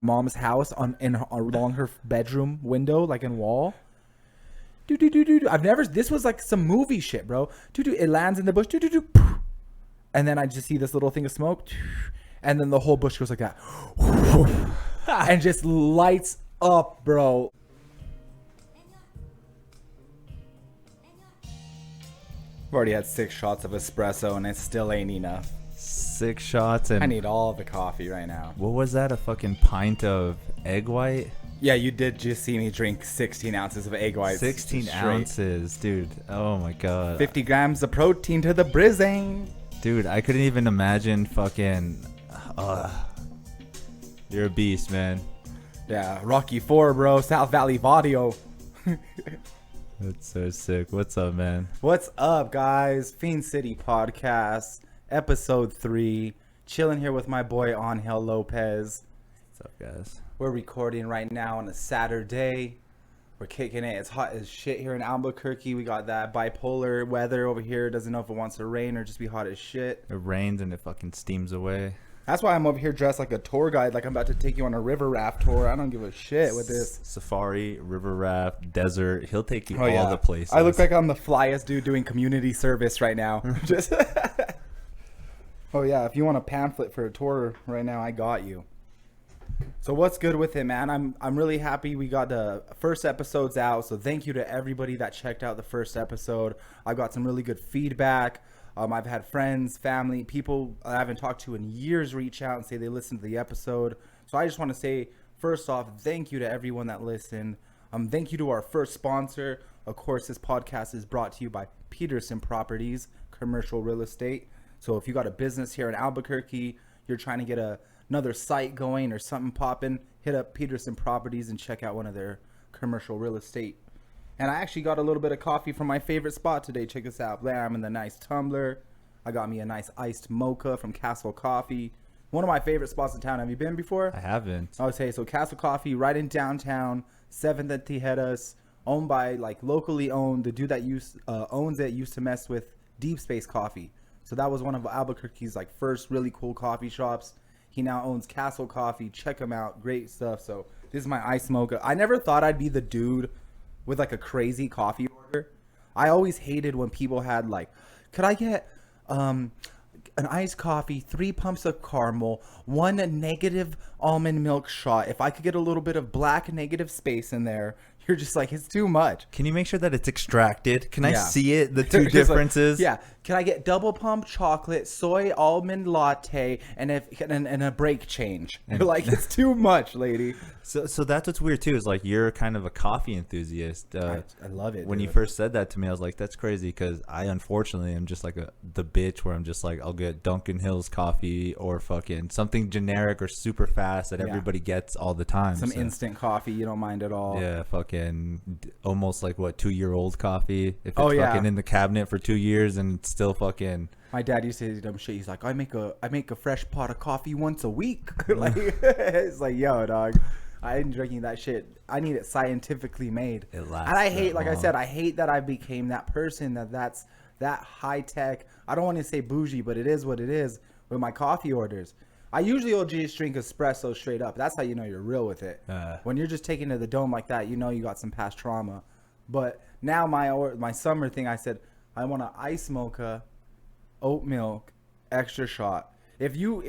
mom's house along her bedroom window, like in wall. This was like some movie shit, bro. It lands in the bush. And then I just see this little thing of smoke. And then the whole bush goes like that. And just lights up, bro. I've already had 6 shots of espresso and it still ain't enough. 6 shots and I need all the coffee right now. what was that? A fucking pint of egg white? Yeah, you did just see me drink 16 ounces of egg whites. 16 straight. ounces, dude. Oh my god. 50 grams of protein to the brizzing. Dude, I couldn't even imagine fucking. You're a beast, man. Yeah, Rocky 4, bro. South Valley Vadio. That's so sick. What's up, man? What's up, guys? FiendCity Podcast, episode 3. Chilling here with my boy Angel Lopez. What's up, guys? We're recording right now on a Saturday. We're kicking it. It's hot as shit here in Albuquerque. We got that bipolar weather over here. Doesn't know if it wants to rain or just be hot as shit. It rains and it fucking steams away. That's why I'm over here dressed like a tour guide, like I'm about to take you on a river raft tour. I don't give a shit with this. Safari, river raft, desert. He'll take you Oh, all yeah. the places. I look like I'm the flyest dude doing community service right now. Just Oh yeah, if you want a pamphlet for a tour right now, I got you. So what's good with it, man? I'm really happy we got the first episodes out. So thank you to everybody that checked out the first episode. I got some really good feedback. I've had friends, family, people I haven't talked to in years reach out and say they listened to the episode. So I just want to say, first off, thank you to everyone that listened. Thank you to our first sponsor. Of course, this podcast is brought to you by Peterson Properties, commercial real estate. So if you got a business here in Albuquerque, you're trying to get another site going or something popping, hit up Peterson Properties and check out one of their commercial real estate. And I actually got a little bit of coffee from my favorite spot today. Check this out. Blam, in the nice tumbler. I got me a nice iced mocha from Castle Coffee. One of my favorite spots in town. Have you been before? I haven't. I would say so. Castle Coffee, right in downtown, 7th and Tijeras, owned by, like, locally owned. The dude that owns it used to mess with Deep Space Coffee. So that was one of Albuquerque's, like, first really cool coffee shops. He now owns Castle Coffee. Check him out. Great stuff. So this is my iced mocha. I never thought I'd be the dude with like a crazy coffee order. I always hated when people had like, could I get an iced coffee, 3 pumps of caramel, 1 negative almond milk shot. If I could get a little bit of black negative space in there, you're just like, it's too much. Can you make sure that it's extracted? Can I Yeah. see it? The two Just differences? Like, yeah. Can I get double pump chocolate, soy almond latte, and a break change? You're like, it's too much, lady. So that's what's weird too, is like you're kind of a coffee enthusiast. I love it. When dude. you first said that to me, I was like, that's crazy, because I unfortunately am just like the bitch where I'm just like, I'll get Dunkin' Hills coffee or fucking something generic or super fast that everybody gets all the time. Some instant coffee, you don't mind at all. Yeah, fucking almost like 2-year-old coffee. If it's yeah. fucking in the cabinet for 2 years and it's still fucking. My dad used to say dumb shit. He's like, I make a fresh pot of coffee once a week. Like, it's like, yo, dog, I ain't drinking that shit. I need it scientifically made. It lasts. And I hate, like long. I said, I hate that I became that person that's that high tech. I don't want to say bougie, but it is what it is with my coffee orders. I usually will just drink espresso straight up. That's how you know you're real with it. When you're just taking to the dome like that, you know you got some past trauma. But now my summer thing, I said I want an ice mocha, oat milk, extra shot. If you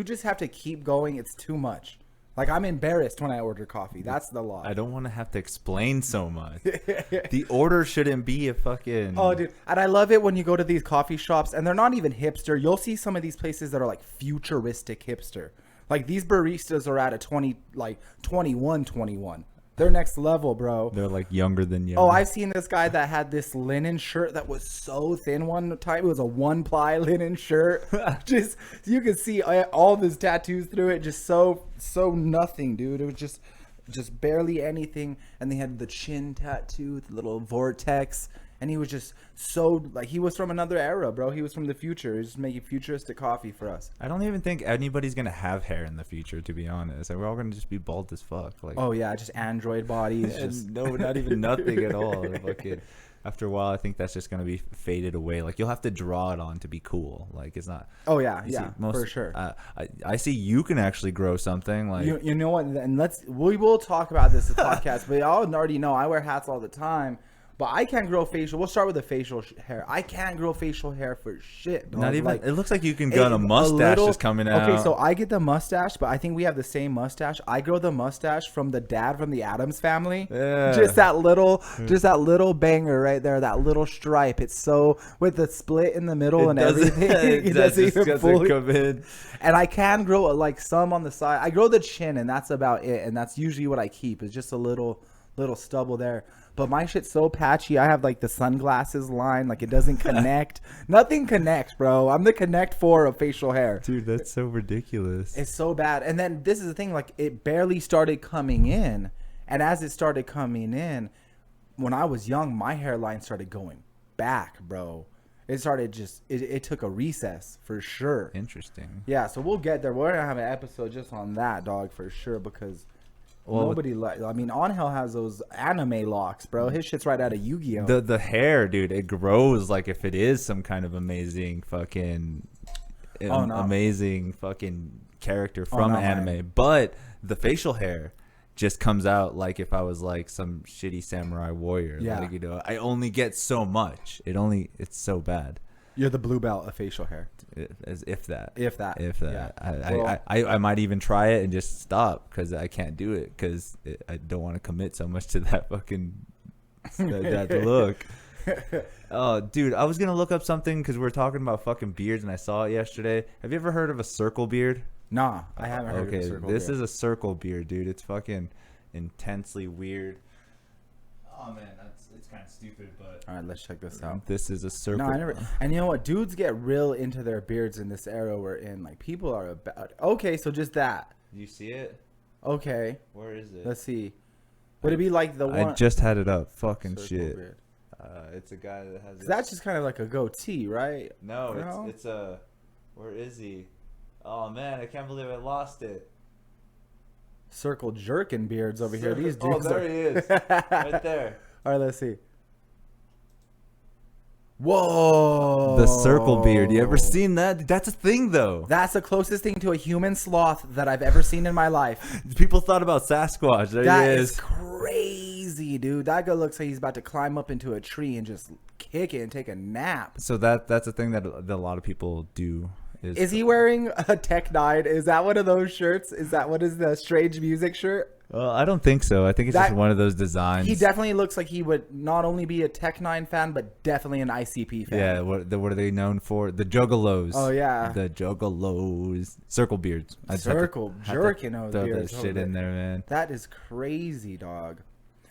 just have to keep going, it's too much. Like, I'm embarrassed when I order coffee. That's the law. I don't want to have to explain so much. The order shouldn't be a fucking. Oh, dude. And I love it when you go to these coffee shops and they're not even hipster. You'll see some of these places that are like futuristic hipster. Like, these baristas are at a 21. They're next level, bro. They're like younger than you. Oh, I've seen this guy that had this linen shirt that was so thin one time. It was a 1-ply linen shirt. Just, you could see all of his tattoos through it. Just so nothing, dude. It was just barely anything. And they had the chin tattoo, the little vortex. And he was just so, like, he was from another era, bro. He was from the future. He was just making futuristic coffee for us. I don't even think anybody's gonna have hair in the future, to be honest. Like, we're all gonna just be bald as fuck. Like, Oh, yeah, just android bodies. Just no, not even nothing at all. Fucking, after a while, I think that's just gonna be faded away. Like you'll have to draw it on to be cool. Like it's not. Oh yeah, you yeah, see, most, for sure. I see you can actually grow something. Like You know what? And we will talk about this in the podcast. But y'all already know I wear hats all the time. But I can't grow facial. We'll start with the facial hair. I can't grow facial hair for shit. Dog. not even. Like, it looks like you can get a mustache just coming out. Okay, so I get the mustache, but I think we have the same mustache. I grow the mustache from the dad from the Addams Family. Yeah. Just that little banger right there, that little stripe. It's so with the split in the middle and everything. It doesn't even fully come in. And I can grow like some on the side. I grow the chin, and that's about it. And that's usually what I keep. Is just a little stubble there. But my shit's so patchy. I have like the sunglasses line. Like it doesn't connect. Nothing connects, bro. I'm the Connect 4 of facial hair. Dude, that's so ridiculous. It's so bad. And then this is the thing. Like it barely started coming in. And as it started coming in, when I was young, my hairline started going back, bro. It started it took a recess for sure. Interesting. Yeah, so we'll get there. We're going to have an episode just on that, dog, for sure. Because... nobody I mean, Angel has those anime locks, bro. His shit's right out of Yu-Gi-Oh. The hair, dude, it grows like if it is some kind of amazing fucking amazing fucking character from anime. Man. But the facial hair just comes out like if I was like some shitty samurai warrior. Yeah. Like, I only get so much. It's so bad. You're the blue belt of facial hair. As if that. Yeah. I might even try it and just stop because I can't do it because I don't want to commit so much to that fucking that look. Oh, dude, I was gonna look up something because we were talking about fucking beards and I saw it yesterday. Have you ever heard of a circle beard? Nah, I haven't heard of a circle beard. This is a circle beard, dude. It's fucking intensely weird. Oh man, it's kind of stupid, but all right, let's check this out. This is a circle. No, I never. And you know what? Dudes get real into their beards in this era we're in. Like people are about. Okay, so just that. You see it? Okay. Where is it? Let's see. Would it be like the one? I just had it up. Fucking shit. Beard. It's a guy that has. That's just kind of like a goatee, right? No, it's a. Where is he? Oh man, I can't believe I lost it. Circle jerking beards over here. These dudes. Oh, there he is. Right there. All right, let's see. Whoa. The circle beard. You ever seen that? That's a thing, though. That's the closest thing to a human sloth that I've ever seen in my life. People thought about Sasquatch. There that he is crazy, dude. That guy looks like he's about to climb up into a tree and just kick it and take a nap. So that's a thing that a lot of people do. Is he wearing a Tech 9? Is that one of those shirts? Is that what is the Strange Music shirt? Well, I don't think so. I think it's just one of those designs. He definitely looks like he would not only be a Tech 9 fan, but definitely an ICP fan. Yeah, what are they known for? The Juggalos. Oh, yeah. The Juggalos. Circle beards. Circle jerking those throw beards. that shit in there, man. That is crazy, dog.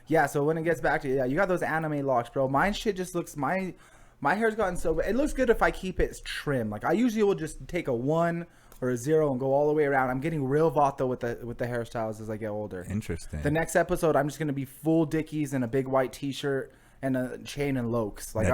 Yeah, so when it gets back to, you got those anime locks, bro. Mine shit just looks, my hair's gotten so, it looks good if I keep it trim. Like, I usually will just take a 1 or a 0 and go all the way around. I'm getting real vato with the hairstyles as I get older. Interesting. The next episode, I'm just gonna be full Dickies and a big white T-shirt and a chain and lokes. Like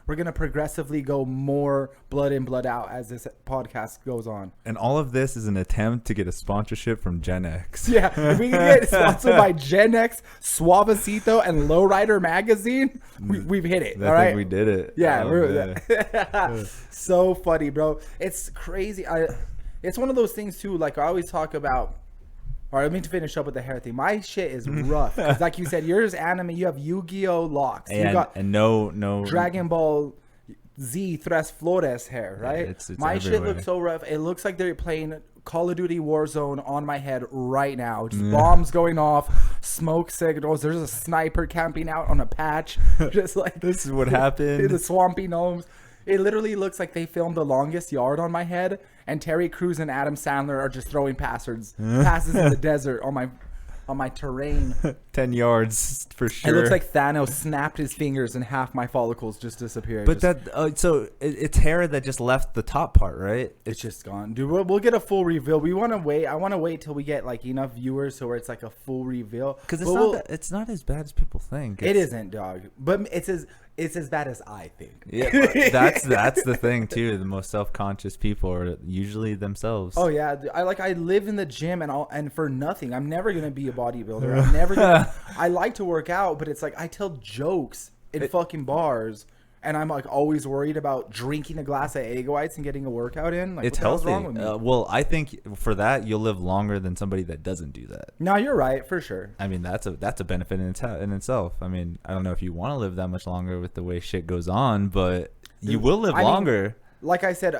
we're gonna progressively go more blood in, blood out as this podcast goes on. And all of this is an attempt to get a sponsorship from Gen X. Yeah, if we can get sponsored by Gen X, Suavecito, and Lowrider Magazine, we've hit it. I think we did it. Yeah, so funny, bro. It's crazy. It's one of those things too. Like I always talk about. All right, let me finish up with the hair thing. My shit is rough. Like you said, yours anime. You have Yu-Gi-Oh locks. And, you got no Dragon Ball Z Tres Flores hair, right? Yeah, it's my everywhere. shit looks so rough. It looks like they're playing Call of Duty Warzone on my head right now. Just bombs going off, smoke signals. There's a sniper camping out on a patch. Just like this is what happened. The swampy gnomes. It literally looks like they filmed The Longest Yard on my head, and Terry Crews and Adam Sandler are just throwing passes in the desert on my terrain. 10 yards for sure. It looks like Thanos snapped his fingers and half my follicles just disappeared. But it's hair that just left the top part, right? It's just gone, dude. We'll get a full reveal. We want to wait. I want to wait till we get like enough viewers so where it's like a full reveal. Because it's not as bad as people think. It isn't, dog. But it's as bad as I think. Yeah, that's the thing too. The most self-conscious people are usually themselves. Oh yeah, I live in the gym and for nothing. I'm never gonna be a bodybuilder. I'm never gonna. I like to work out, but it's like I tell jokes in fucking bars. And I'm like always worried about drinking a glass of egg whites and getting a workout in. Like, It's what the hell's healthy. wrong with me? Well, I think for that you'll live longer than somebody that doesn't do that. No, you're right for sure. I mean, that's a benefit in itself. I mean, I don't know if you want to live that much longer with the way shit goes on, but you will live longer. Like I said,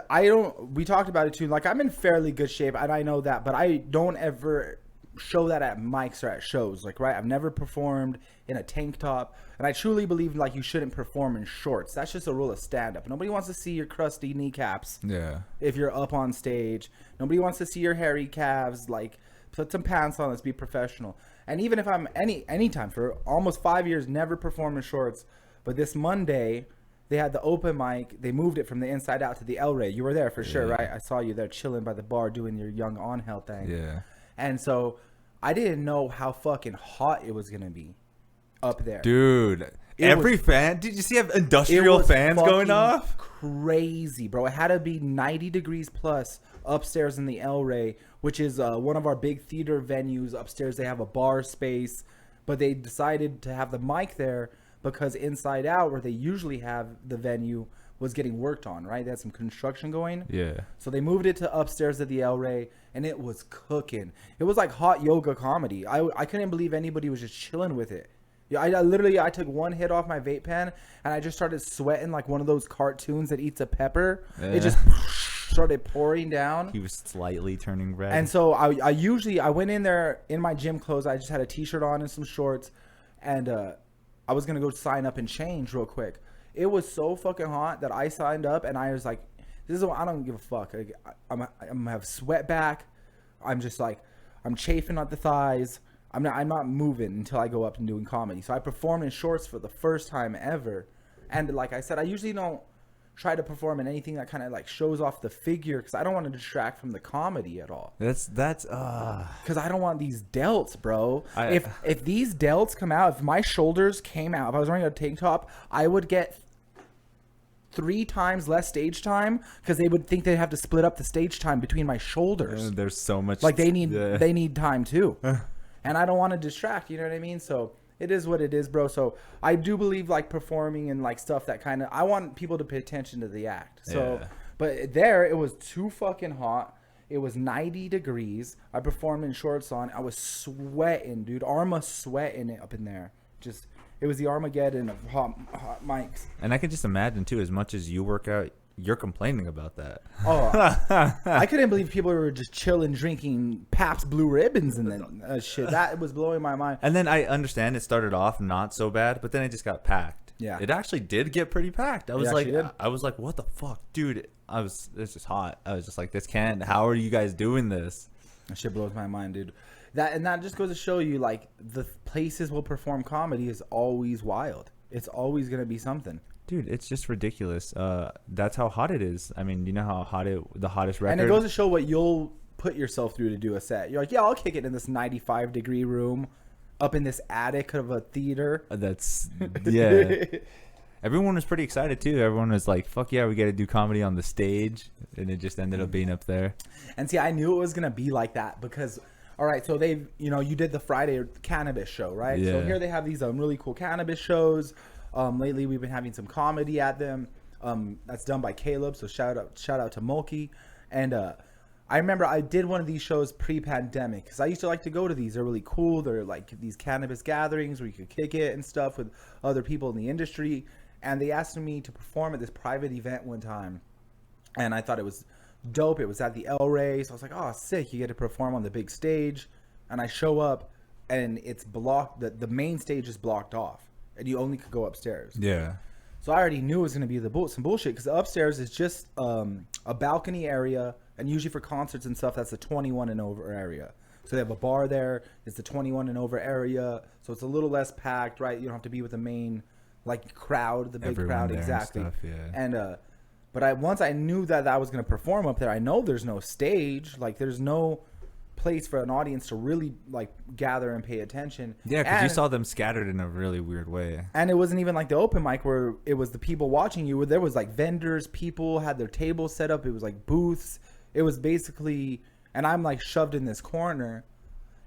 we talked about it too. Like, I'm in fairly good shape, and I know that, but I don't ever show that at mics or at shows. Like, right, I've never performed in a tank top, and I truly believe like you shouldn't perform in shorts. That's just a rule of stand-up. Nobody wants to see your crusty kneecaps. Yeah. If you're up on stage, nobody wants to see your hairy calves. Like, put some pants on. Let's be professional. And even if I'm anytime for almost 5 years, never performed in shorts, but this Monday they had the open mic. They moved it from the Inside Out to the El Rey. You were there for sure, right? I saw you there chilling by the bar doing your Young On Hell thing. Yeah. And so I didn't know how fucking hot it was gonna be up there, Dude. Did you see industrial fans going off? Crazy, bro. It had to be 90 degrees plus upstairs in the El Rey, which is one of our big theater venues. Upstairs they have a bar space, but they decided to have the mic there because Inside Out, where they usually have the venue, was getting worked on, right? They had some construction going. Yeah. So they moved it to upstairs at the El Rey, and it was cooking. It was like hot yoga comedy. I couldn't believe anybody was just chilling with it. Yeah, I literally took one hit off my vape pen, and I just started sweating like one of those cartoons that eats a pepper. It just started pouring down. He was slightly turning red. And so I went in there in my gym clothes. I just had a t-shirt on and some shorts, and I was gonna go sign up and change real quick. It was so fucking hot that I signed up, and I was like, "This is what I don't give a fuck. I'm gonna have sweat back. I'm just like, I'm chafing at the thighs. I'm not moving until I go up and doing comedy." So I performed in shorts for the first time ever, and like I said, I usually don't try to perform in anything that kind of like shows off the figure because I don't want to distract from the comedy at all. That's Because I don't want these delts, bro. If these delts come out, if my shoulders came out, if I was wearing a tank top, I would get 3 times less stage time because they would think they'd have to split up the stage time between my shoulders. There's so much. Like they need time too. And I don't want to distract, you know what I mean? So it is what it is, bro. So I do believe like performing and like stuff that kind of, I want people to pay attention to the act. So, but there it was too fucking hot. It was 90 degrees. I performed in shorts on. I was sweating, dude. Arma sweating it up in there. Just, it was the Armageddon of hot mics. And I can just imagine too, as much as you work out, you're complaining about that. Oh, I couldn't believe people were just chilling, drinking Pabst Blue Ribbons and then shit. That was blowing my mind. And then I understand it started off not so bad, but then it just got packed. Yeah, it actually did get pretty packed. I was like, what the fuck, dude? It's just hot. I was just like, this can't. How are you guys doing this? That shit blows my mind, dude. That just goes to show you, like, the places will perform comedy is always wild. It's always gonna be something. Dude, it's just ridiculous. That's how hot it is. I mean, you know how hot the hottest record. And it goes to show what you'll put yourself through to do a set. You're like, yeah, I'll kick it in this 95-degree room, up in this attic of a theater. Yeah. Everyone was pretty excited too. Everyone was like, "Fuck yeah, we got to do comedy on the stage," and it just ended up being up there. And see, I knew it was gonna be like that because, all right, so you did the Friday cannabis show, right? Yeah. So here they have these really cool cannabis shows. Lately we've been having some comedy at them. That's done by Caleb, so shout out to Mulkey. And I remember I did one of these shows pre-pandemic because I used to like to go to these. They're really cool. They're like these cannabis gatherings where you could kick it and stuff with other people in the industry. And they asked me to perform at this private event one time, and I thought it was dope. It was at the El Rey, so I was like, oh, sick. You get to perform on the big stage. And I show up, and it's blocked. The main stage is blocked off, and you only could go upstairs. Yeah. So I already knew it was going to be some bullshit because the upstairs is just a balcony area, and usually for concerts and stuff, that's the 21 and over area. So they have a bar there. It's the 21 and over area, so it's a little less packed, right? You don't have to be with the main crowd, the big Everyone crowd, there exactly. And stuff, yeah. And but once I knew that I was going to perform up there, I know there's no stage, like there's no place for an audience to really like gather and pay attention. Yeah, because you saw them scattered in a really weird way. And it wasn't even like the open mic where it was the people watching you. Where there was like vendors, people had their tables set up. It was like booths. It was basically, and I'm like shoved in this corner.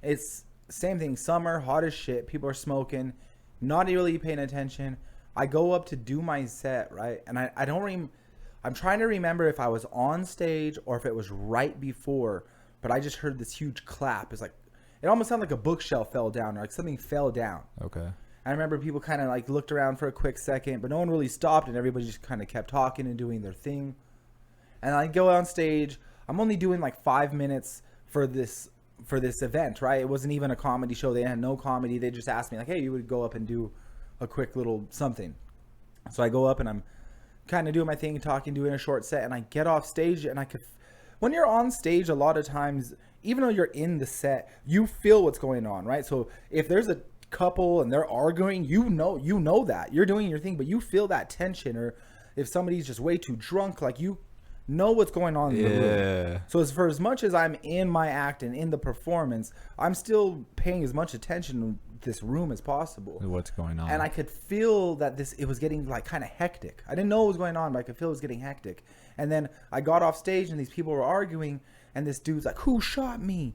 It's same thing. Summer, hot as shit. People are smoking, not really paying attention. I go up to do my set, right? And I don't I'm trying to remember if I was on stage or if it was right before, but I just heard this huge clap. It's like, it almost sounded like a bookshelf fell down or like something fell down. Okay. I remember people kind of like looked around for a quick second, but no one really stopped and everybody just kind of kept talking and doing their thing. And I go on stage. I'm only doing like 5 minutes for this event, right? It wasn't even a comedy show. They had no comedy. They just asked me like, hey, you would go up and do a quick little something. So I go up and I'm kind of doing my thing, talking, doing a short set, and I get off stage and when you're on stage, a lot of times, even though you're in the set, you feel what's going on, right? So if there's a couple and they're arguing, you know that you're doing your thing, but you feel that tension. Or if somebody's just way too drunk, like you know what's going on in the room. So for as much as I'm in my act and in the performance, I'm still paying as much attention to this room as possible. What's going on? And I could feel that it was getting like kind of hectic. I didn't know what was going on, but I could feel it was getting hectic. And then I got off stage and these people were arguing, and this dude's like, who shot me?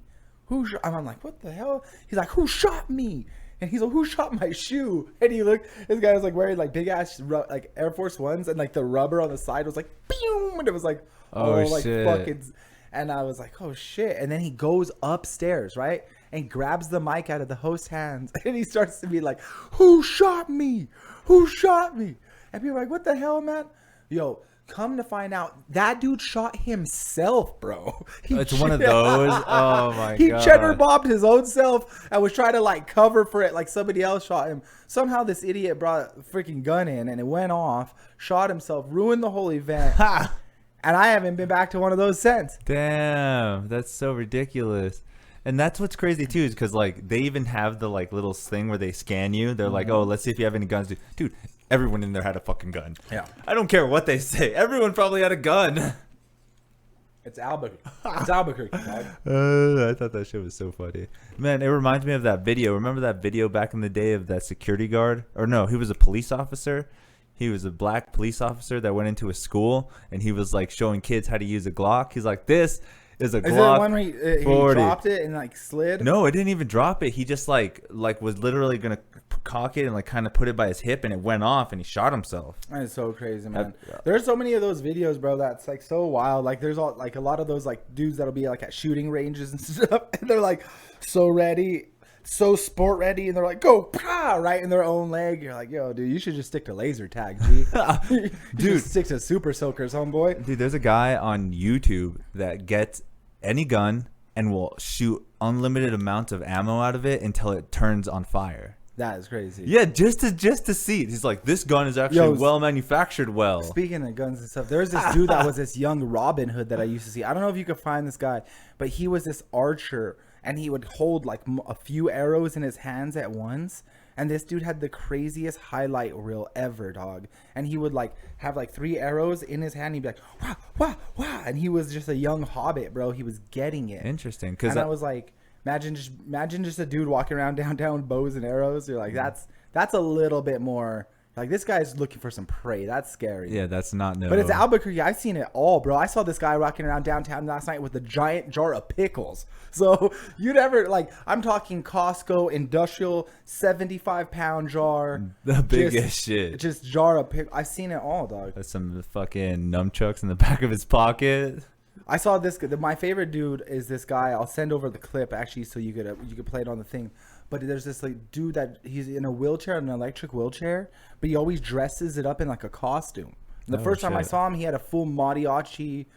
I'm like, what the hell? He's like, who shot me? And he's like, who shot my shoe? And he looked, this guy was like wearing like big ass like Air Force Ones, and like the rubber on the side was like, boom, and it was like, like shit. fucking. And I was like, oh shit. And then he goes upstairs, right? And grabs the mic out of the host's hands. And he starts to be like, who shot me? Who shot me? And people are like, what the hell, man? Yo, come to find out, that dude shot himself, bro. It's one of those. Oh my god. He cheddar bobbed his own self and was trying to like cover for it like somebody else shot him. Somehow this idiot brought a freaking gun in and it went off, shot himself, ruined the whole event. And I haven't been back to one of those since. Damn, that's so ridiculous. And that's what's crazy too, is because like they even have the like little thing where they scan you. They're like, oh, let's see if you have any guns. Dude, everyone in there had a fucking gun. Yeah. I don't care what they say. Everyone probably had a gun. It's Albuquerque. It's Albuquerque, dog. I thought that shit was so funny. Man, it reminds me of that video. Remember that video back in the day of that security guard? Or no, he was a police officer. He was a black police officer that went into a school, and he was like showing kids how to use a Glock. He's like, this is a Glock. Is it the one where he dropped it and like slid? No, it didn't even drop it. He just like was literally gonna cock it and like kind of put it by his hip, and it went off, and he shot himself. That is so crazy, man. There's so many of those videos, bro. That's like so wild. Like there's all like a lot of those like dudes that'll be like at shooting ranges and stuff, and they're like so ready, so sport ready, and they're like go right in their own leg. You're like, yo, dude, you should just stick to laser tag, G. Dude, stick to super soakers, homeboy. Dude, there's a guy on YouTube that gets any gun and will shoot unlimited amounts of ammo out of it until it turns on fire. That is crazy. Yeah, just to see it. He's like, this gun is actually well manufactured. Well, speaking of guns and stuff, there's this dude that was this young Robin Hood that I used to see. I don't know if you could find this guy, but he was this archer, and he would hold like a few arrows in his hands at once. And this dude had the craziest highlight reel ever, dog. And he would like have like 3 arrows in his hand. He'd be like, wah, wah, wah. And he was just a young hobbit, bro. He was getting it. Interesting. Because I was like, imagine just a dude walking around downtown with bows and arrows. You're like, that's a little bit more. Like, this guy's looking for some prey. That's scary. Yeah, that's not no. But it's Albuquerque. I've seen it all, bro. I saw this guy walking around downtown last night with a giant jar of pickles. So you never, like, I'm talking Costco industrial 75-pound jar. The biggest shit. Just jar of pickles. I've seen it all, dog. That's some fucking nunchucks in the back of his pocket. I saw this. My favorite dude is this guy. I'll send over the clip, actually, so you could play it on the thing. But there's this like dude that he's in a wheelchair, an electric wheelchair, but he always dresses it up in like a costume. And the first time I saw him, he had a full mariachi,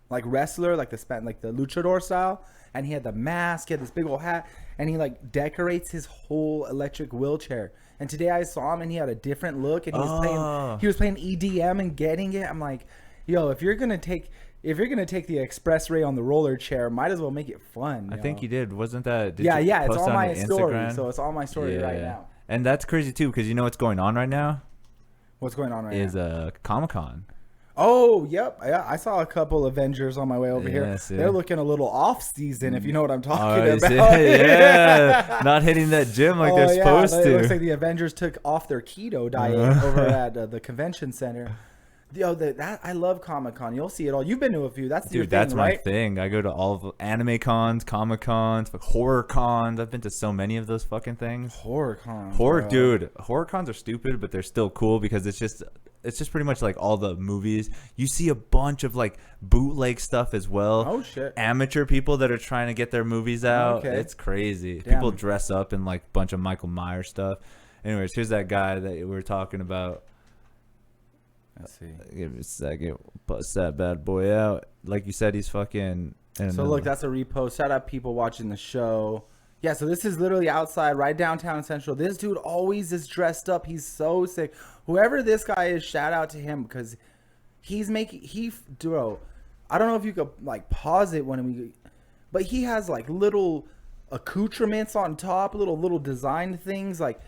like wrestler, like the luchador style, and he had the mask, he had this big old hat, and he like decorates his whole electric wheelchair. And today I saw him, and he had a different look, and he was playing EDM and getting it. I'm like, yo, if you're gonna take the express ray on the roller chair, might as well make it fun. I think you did. Wasn't that? Yeah. It's on my story. So it's on my story right now. And that's crazy too, because you know what's going on right now? What's going on right now? Is Comic-Con. Oh, yep. Yeah, I saw a couple Avengers on my way over here. They're looking a little off season, if you know what I'm talking about. Yeah, not hitting that gym like they're supposed to. It looks like the Avengers took off their keto diet over at the convention center. Yo, that I love Comic-Con. You'll see it all. You've been to a few. That's your Dude, thing, that's right? my thing. I go to all of anime cons, comic cons, horror cons. I've been to so many of those fucking things. Horror cons. Dude, horror cons are stupid, but they're still cool because it's just pretty much like all the movies. You see a bunch of like bootleg stuff as well. Oh shit. Amateur people that are trying to get their movies out. Okay. It's crazy. Damn. People dress up in like a bunch of Michael Myers stuff. Anyways, here's that guy that we were talking about. Let's see. Give me a second. Bust that bad boy out. Like you said, he's fucking. So look, that's a repost. Shout out people watching the show. Yeah, so this is literally outside, right downtown Central. This dude always is dressed up. He's so sick. Whoever this guy is, shout out to him because he's making bro. I don't know if you could like pause it but he has like little accoutrements on top, little design things like.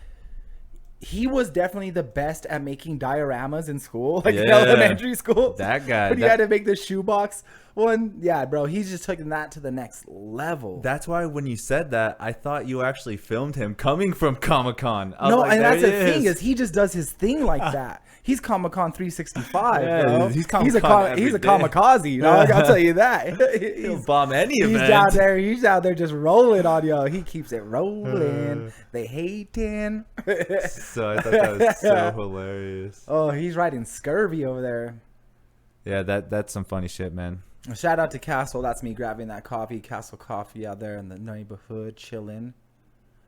He was definitely the best at making dioramas in school, like in elementary school. That guy. When you had to make the shoebox one. Yeah, bro. He's just taking that to the next level. That's why when you said that, I thought you actually filmed him coming from Comic-Con. No, like, and that's the thing is he just does his thing like that. He's Comic-Con 365, bro. He's a kamikaze, dog. I'll tell you that. He'll bomb any event. He's out there just rolling on you. He keeps it rolling. They hating. So I thought that was so hilarious. Oh, he's riding scurvy over there. Yeah, that's some funny shit, man. Shout out to Castle. That's me grabbing that coffee. Castle Coffee out there in the neighborhood, chilling.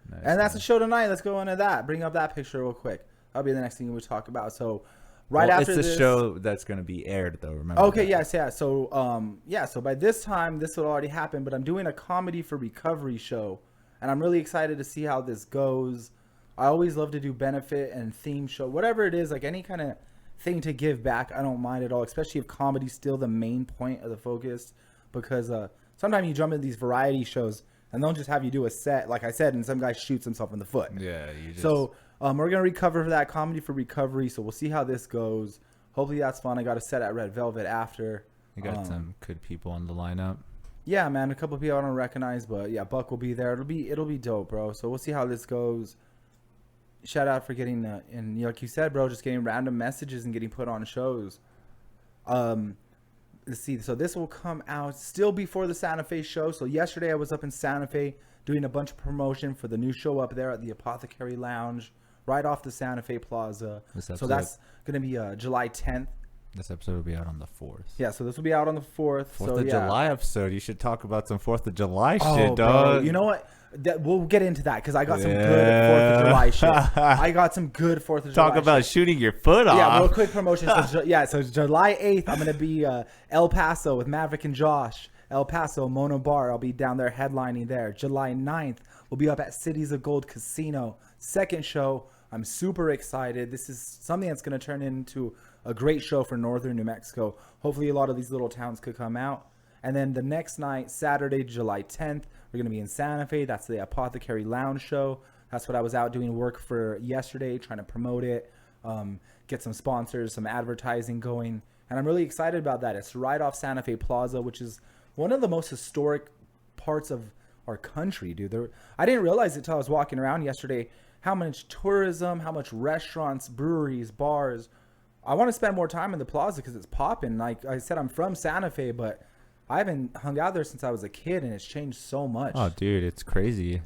Nice, and that's the show tonight. Let's go into that. Bring up that picture real quick. That'll be the next thing we talk about. So, after this, it's the show that's going to be aired, though. Remember? Okay, yes, yeah. So, So by this time, this will already happen. But I'm doing a comedy for recovery show, and I'm really excited to see how this goes. I always love to do benefit and theme show, whatever it is, like any kind of thing to give back. I don't mind at all, especially if comedy's still the main point of the focus. Because sometimes you jump into these variety shows and they'll just have you do a set, like I said, and some guy shoots himself in the foot. Yeah. So we're gonna recover for that comedy for recovery. So we'll see how this goes. Hopefully that's fun. I got a set at Red Velvet after. You got some good people on the lineup. Yeah, man. A couple of people I don't recognize, but yeah, Buck will be there. It'll be dope, bro. So we'll see how this goes. Shout out for getting and like you said, bro, just getting random messages and getting put on shows. Let's see. So this will come out still before the Santa Fe show. So yesterday I was up in Santa Fe doing a bunch of promotion for the new show up there at the Apothecary Lounge, right off the Santa Fe Plaza. So that's gonna be July 10th. This episode will be out on the 4th. Yeah, so this will be out on the 4th. 4th of July episode. You should talk about some 4th of July shit, shit, dog. Bro, you know what? We'll get into that because I got some good 4th of July shit. I got some good 4th of July Talk about shit. shooting your foot off. Yeah, real quick promotion. So July 8th, I'm going to be El Paso with Maverick and Josh. El Paso, Mono Bar. I'll be down there headlining there. July 9th, we'll be up at Cities of Gold Casino. Second show. I'm super excited. This is something that's going to turn into a great show for northern New Mexico. Hopefully a lot of these little towns could come out. And then the next night, Saturday, July 10th, we're going to be in Santa Fe. That's the Apothecary Lounge show. That's what I was out doing work for yesterday, trying to promote it, get some sponsors, some advertising going. And I'm really excited about that. It's right off Santa Fe Plaza, which is one of the most historic parts of our country, dude. I didn't realize it until I was walking around yesterday how much tourism, how much restaurants, breweries, bars. I want to spend more time in the plaza because it's popping. Like I said, I'm from Santa Fe, but I haven't hung out there since I was a kid, and it's changed so much. Oh, dude, it's crazy.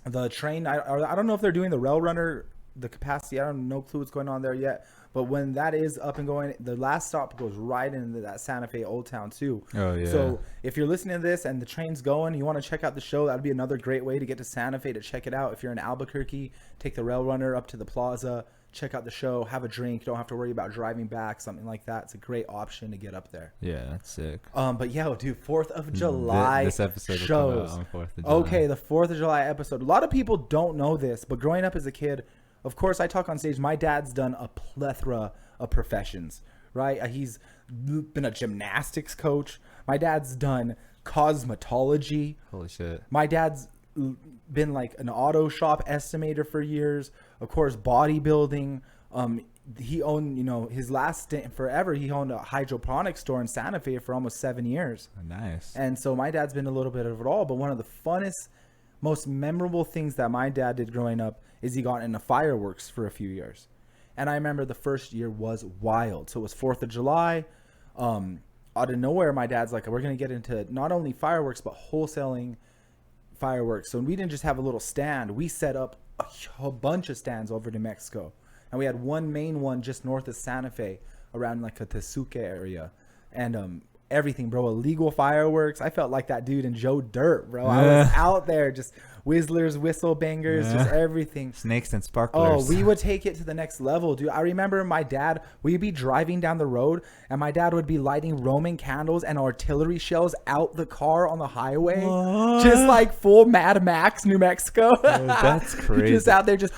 The train, I don't know if they're doing the rail runner, the capacity. I don't no clue what's going on there yet. But when that is up and going, the last stop goes right into that Santa Fe Old Town too. Oh, yeah. So if you're listening to this and the train's going, you want to check out the show, that'd be another great way to get to Santa Fe to check it out. If you're in Albuquerque, take the rail runner up to the plaza, check out the show, have a drink. Don't have to worry about driving back, something like that. It's a great option to get up there. Yeah, that's sick. But yeah, dude, 4th of July this episode shows. Will come out on 4th of July. Okay, the 4th of July episode. A lot of people don't know this, but growing up as a kid, of course, I talk on stage. My dad's done a plethora of professions, right? He's been a gymnastics coach. My dad's done cosmetology. Holy shit. My dad's been like an auto shop estimator for years. Of course, bodybuilding. He owned, his last stint forever. He owned a hydroponic store in Santa Fe for almost 7 years. Nice. And so my dad's been a little bit of it all. But one of the funnest, most memorable things that my dad did growing up is he got into fireworks for a few years. And I remember the first year was wild. So it was 4th of July. Out of nowhere, my dad's like, we're going to get into not only fireworks, but wholesaling fireworks. So we didn't just have a little stand. We set up a bunch of stands over to Mexico. And we had one main one just north of Santa Fe around like a Tesuque area. And everything, bro. Illegal fireworks. I felt like that dude in Joe Dirt, bro. I was out there just Whistler's, whistle bangers, just everything. Snakes and sparklers. Oh, we would take it to the next level, dude. I remember my dad, we'd be driving down the road and my dad would be lighting Roman candles and artillery shells out the car on the highway. What? Just like full Mad Max, New Mexico. Oh, that's crazy. Just out there just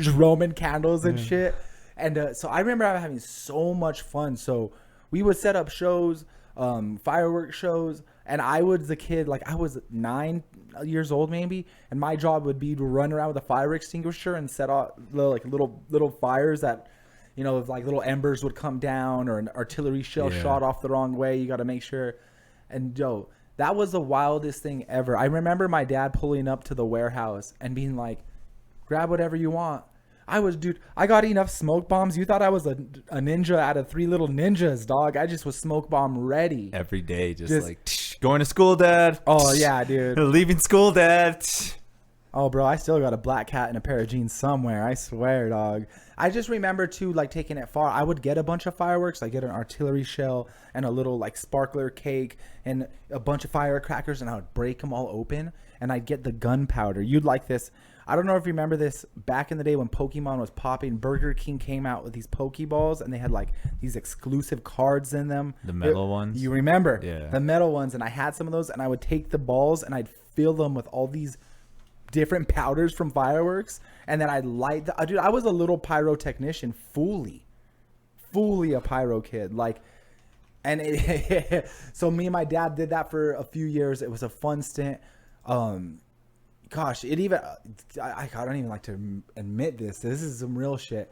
Roman candles and shit. And so I remember having so much fun. So we would set up shows, fireworks shows, and I was the kid, like I was 9 years old maybe, and my job would be to run around with a fire extinguisher and set off little fires that, you know, if like little embers would come down or an artillery shell shot off the wrong way, you got to make sure. And yo, that was the wildest thing ever. I remember my dad pulling up to the warehouse and being like, grab whatever you want. I got enough smoke bombs. You thought I was a ninja out of 3 little ninjas, dog. I just was smoke bomb ready. Every day, just like, going to school, Dad. Oh, yeah, dude. Leaving school, Dad. Oh, bro, I still got a black cat and a pair of jeans somewhere. I swear, dog. I just remember, too, like, taking it far. I would get a bunch of fireworks. I get an artillery shell and a little, like, sparkler cake and a bunch of firecrackers, and I would break them all open, and I'd get the gunpowder. You'd like this. I don't know if you remember this. Back in the day when Pokemon was popping, Burger King came out with these Pokeballs, and they had like these exclusive cards in them. The metal ones? You remember? Yeah. The metal ones. And I had some of those, and I would take the balls, and I'd fill them with all these different powders from fireworks, and then I'd light the... Dude, I was a little pyrotechnician, fully a pyro kid. Like, and so me and my dad did that for a few years. It was a fun stint. Gosh, it even, I don't even like to admit this. This is some real shit.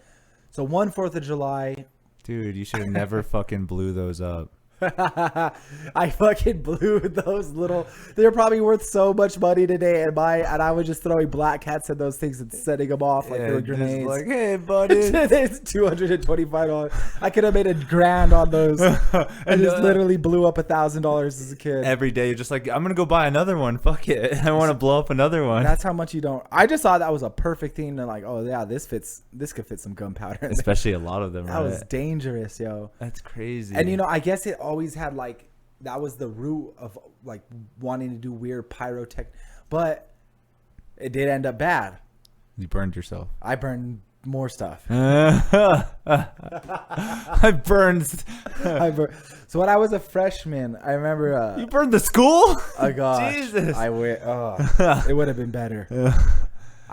So 4th of July. Dude, you should have never fucking blew those up. I fucking blew those little, they're probably worth so much money today. And I was just throwing black cats at those things and setting them off like they were grenades. Like, hey, buddy. It's $225. I could have made $1,000 on those. I just literally blew up $1,000 as a kid. Every day, you're just like, I'm going to go buy another one. Fuck it. I want to blow up another one. That's how much you don't. I just thought that was a perfect thing to like, oh, yeah, this could fit some gunpowder. Especially a lot of them, right? That was dangerous, yo. That's crazy. And, you know, I guess it always had like, that was the root of like wanting to do weird pyrotech, but it did end up bad. You burned yourself. I burned more stuff. I burned. So when I was a freshman, I remember you burned the school. Oh gosh, Jesus! It would have been better.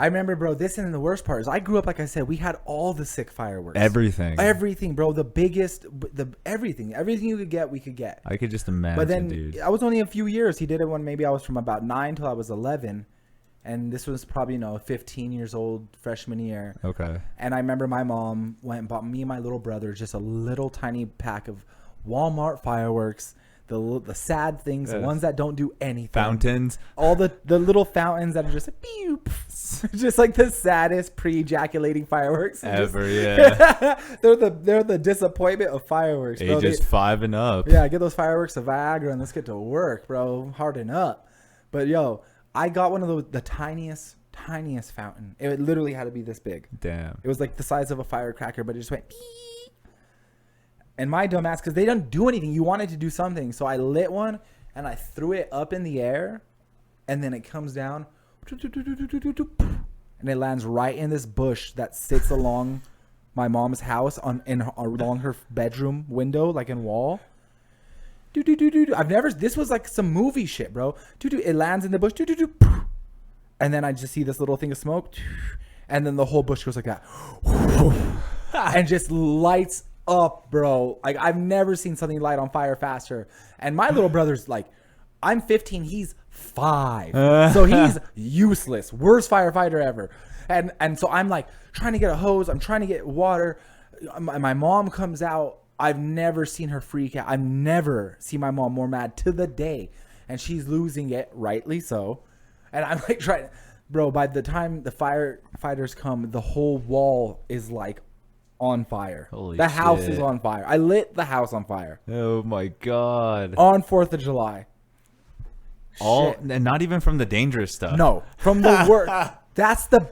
I remember, bro, this and the worst part is I grew up, like I said, we had all the sick fireworks. Everything, bro. The biggest, everything you could get, we could get. I could just imagine, but then, dude. I was only a few years. He did it when maybe I was from about 9 till I was 11. And this was probably, 15 years old, freshman year. Okay. And I remember my mom went and bought me and my little brother just a little tiny pack of Walmart fireworks. The sad things, the ones that don't do anything. Fountains. All the little fountains that are just like, pew, just like the saddest pre-ejaculating fireworks ever. Yeah. they're the disappointment of fireworks, bro. Ages 5 and up. Yeah, get those fireworks to Viagra and let's get to work, bro. Harden up. But yo, I got one of the tiniest fountain. It literally had to be this big. Damn. It was like the size of a firecracker, but it just went pee. And my dumb ass, because they don't do anything. You wanted to do something. So I lit one and I threw it up in the air. And then it comes down. And it lands right in this bush that sits along my mom's house along her bedroom window, like in wall. This was like some movie shit, bro. It lands in the bush. And then I just see this little thing of smoke. And then the whole bush goes like that. And just lights up, bro. Like, I've never seen something light on fire faster. And my little brother's like, I'm 15, he's 5. So he's useless. Worst firefighter ever. And so I'm like trying to get a hose. I'm trying to get water. My mom comes out. I've never seen her freak out. I've never seen my mom more mad to the day. And she's losing it, rightly so. And I'm like trying. Bro, by the time the firefighters come, the whole wall is like on fire. Holy the house shit. is on fire. I lit the house on fire Oh my god. on 4th of July. All Shit. and not even from the dangerous stuff. No, from the worst. That's the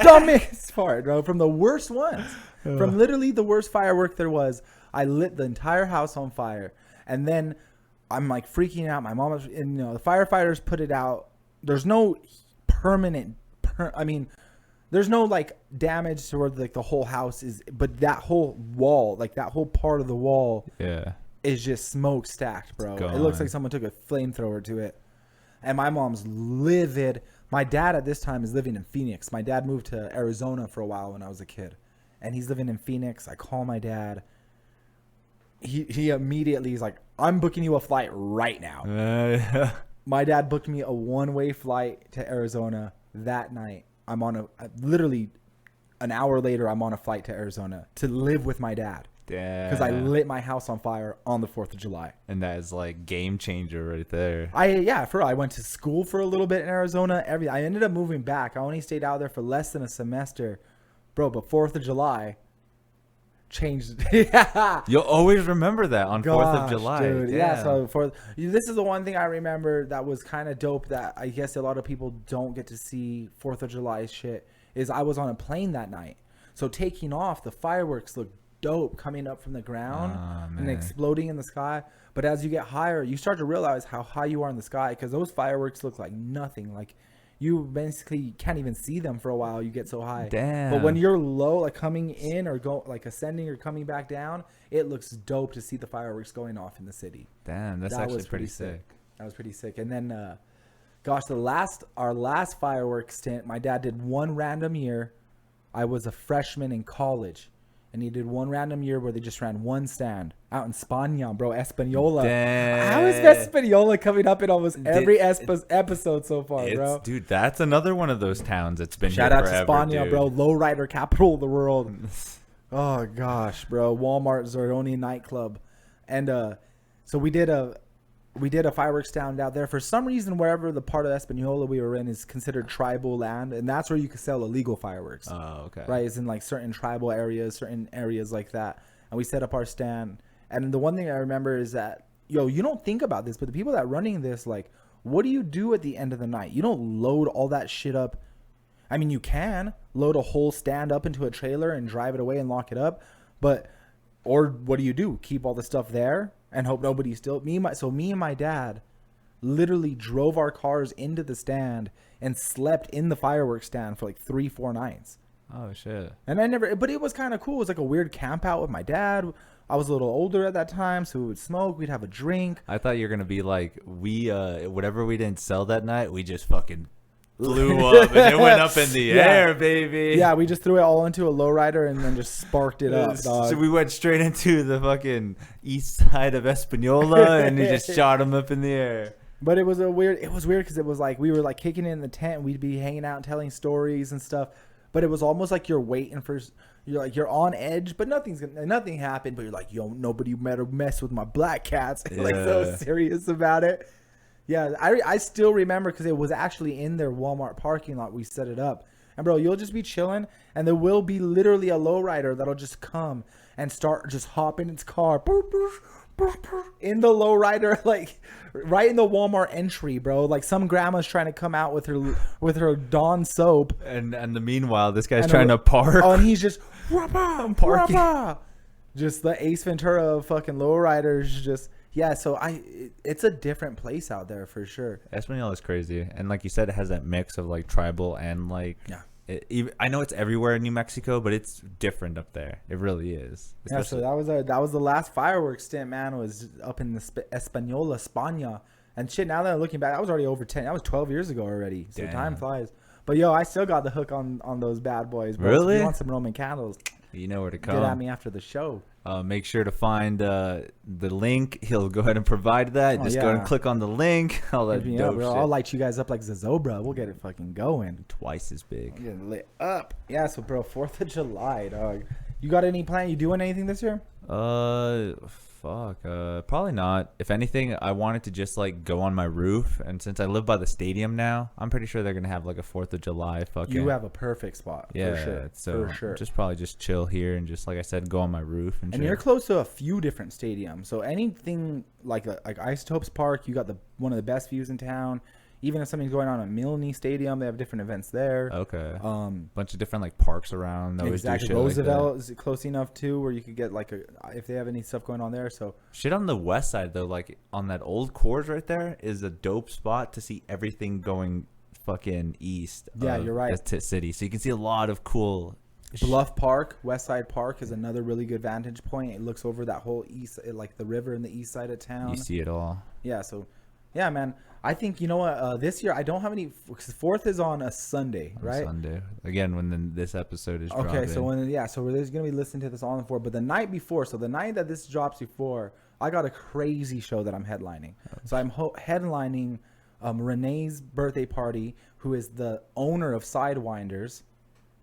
dumbest part, bro. From the worst ones. From literally the worst firework there was. I lit the entire house on fire. And then I'm like freaking out. My mom was, and the firefighters put it out. There's no permanent, there's no like damage to where like the whole house is, but that whole wall, like that whole part of the wall is just smoke stacked, bro. It looks like someone took a flamethrower to it. And my mom's livid. My dad at this time is living in Phoenix. My dad moved to Arizona for a while when I was a kid. And he's living in Phoenix. I call my dad. He immediately is like, I'm booking you a flight right now. My dad booked me a one-way flight to Arizona that night. I'm on literally an hour later, I'm on a flight to Arizona to live with my dad. Because I lit my house on fire on the 4th of July. And that is like game changer right there. I went to school for a little bit in Arizona. I ended up moving back. I only stayed out there for less than a semester. Bro, but 4th of July changed. Yeah. You'll always remember that on 4th of July. Dude. Damn. Yeah, so this is the one thing I remember that was kind of dope that I guess a lot of people don't get to see 4th of July shit is I was on a plane that night. So taking off, the fireworks looked dope coming up from the ground and exploding in the sky. But as you get higher, you start to realize how high you are in the sky because those fireworks look like nothing. Like you basically can't even see them for a while. You get so high. Damn. But when you're low, like coming in or ascending or coming back down, it looks dope to see the fireworks going off in the city. Damn, that's actually pretty sick. That was pretty sick. And then, our last fireworks stint, my dad did one random year. I was a freshman in college. And he did one random year where they just ran one stand out in España, bro. Española. Damn. How is Española coming up in almost every episode so far, bro? Dude, that's another one of those towns that's been Shout here out forever, to España, dude. bro. Lowrider capital of the world. Oh, gosh, bro. Walmart Zordoni nightclub. And so we did a fireworks stand out there. For some reason, wherever the part of Española we were in is considered tribal land, and that's where you can sell illegal fireworks. Oh, okay. Right, it's in like certain tribal areas, certain areas like that. And we set up our stand. And the one thing I remember is that, you don't think about this, but the people that are running this, like, what do you do at the end of the night? You don't load all that shit up. I mean, you can load a whole stand up into a trailer and drive it away and lock it up. Or what do you do? Keep all the stuff there and hope nobody steals. Me and my dad literally drove our cars into the stand and slept in the fireworks stand for like 3-4 nights. Oh shit. And but it was kind of cool. It was like a weird camp out with my dad. I was a little older at that time, so we would smoke, we'd have a drink. I thought you were gonna be like, whatever we didn't sell that night, we just fucking blew up and it went up in the air, baby. Yeah, we just threw it all into a lowrider and then just sparked it up, dog. So we went straight into the fucking east side of Española and we just shot them up in the air. But it was weird because it was like we were like kicking it in the tent and we'd be hanging out and telling stories and stuff. But it was almost like you're waiting for, you're on edge, but nothing happened. But you're like, nobody better mess with my black cats. Like so serious about it. Yeah, I still remember because it was actually in their Walmart parking lot. We set it up. And, bro, you'll just be chilling, and there will be literally a lowrider that'll just come and start just hopping its car in the lowrider, like right in the Walmart entry, bro. Like some grandma's trying to come out with her Dawn soap. And the meanwhile, this guy's trying to park. Oh, and he's just parking. Just the Ace Ventura of fucking lowriders just... Yeah, so it's a different place out there for sure. Española is crazy, and like you said, it has that mix of like tribal and like. Yeah. I know it's everywhere in New Mexico, but it's different up there. It really is. Especially, yeah, so that was the last fireworks stint, man. Was up in the España, and shit. Now that I'm looking back, I was already over 10. That was 12 years ago already. So time flies. But I still got the hook on those bad boys. Bro. Really? If you want some Roman candles? You know where to come. Get at me after the show. Make sure to find the link. He'll go ahead and provide that. Just go ahead and click on the link. All that dope shit. I'll light you guys up like Zazobra. We'll get it fucking going. Twice as big. I'm getting lit up. Yeah, so bro, 4th of July, dog. You got any plan? You doing anything this year? Fuck. Probably not. If anything, I wanted to just like go on my roof, and since I live by the stadium now, I'm pretty sure they're gonna have like a 4th of July fucking. You have a perfect spot. Yeah, for sure. So for sure. just probably just chill here and just like I said, go on my roof and. And chill. you're close to a few different stadiums, so anything like Isotopes Park, you got one of the best views in town. Even if something's going on at Milne Stadium, they have different events there. Okay. Bunch of different like parks around. They always do shit Roosevelt like that. is close enough too, where you could get like if they have any stuff going on there. So shit on the west side though, like on that old Coors right there, is a dope spot to see everything going fucking east. Yeah, you're right. The city, so you can see a lot of cool. Bluff Park, West Side Park is another really good vantage point. It looks over that whole east, like the river in the east side of town. You see it all. Yeah. So, yeah, man. I think, you know what, this year I don't have any, because 4th is on a Sunday, right? Sunday. Again, when this episode is okay, dropping. so there's going to be listening to this on the 4th, but the night before, so the night that this drops before, I got a crazy show that I'm headlining. So I'm headlining Renee's birthday party, who is the owner of Sidewinders,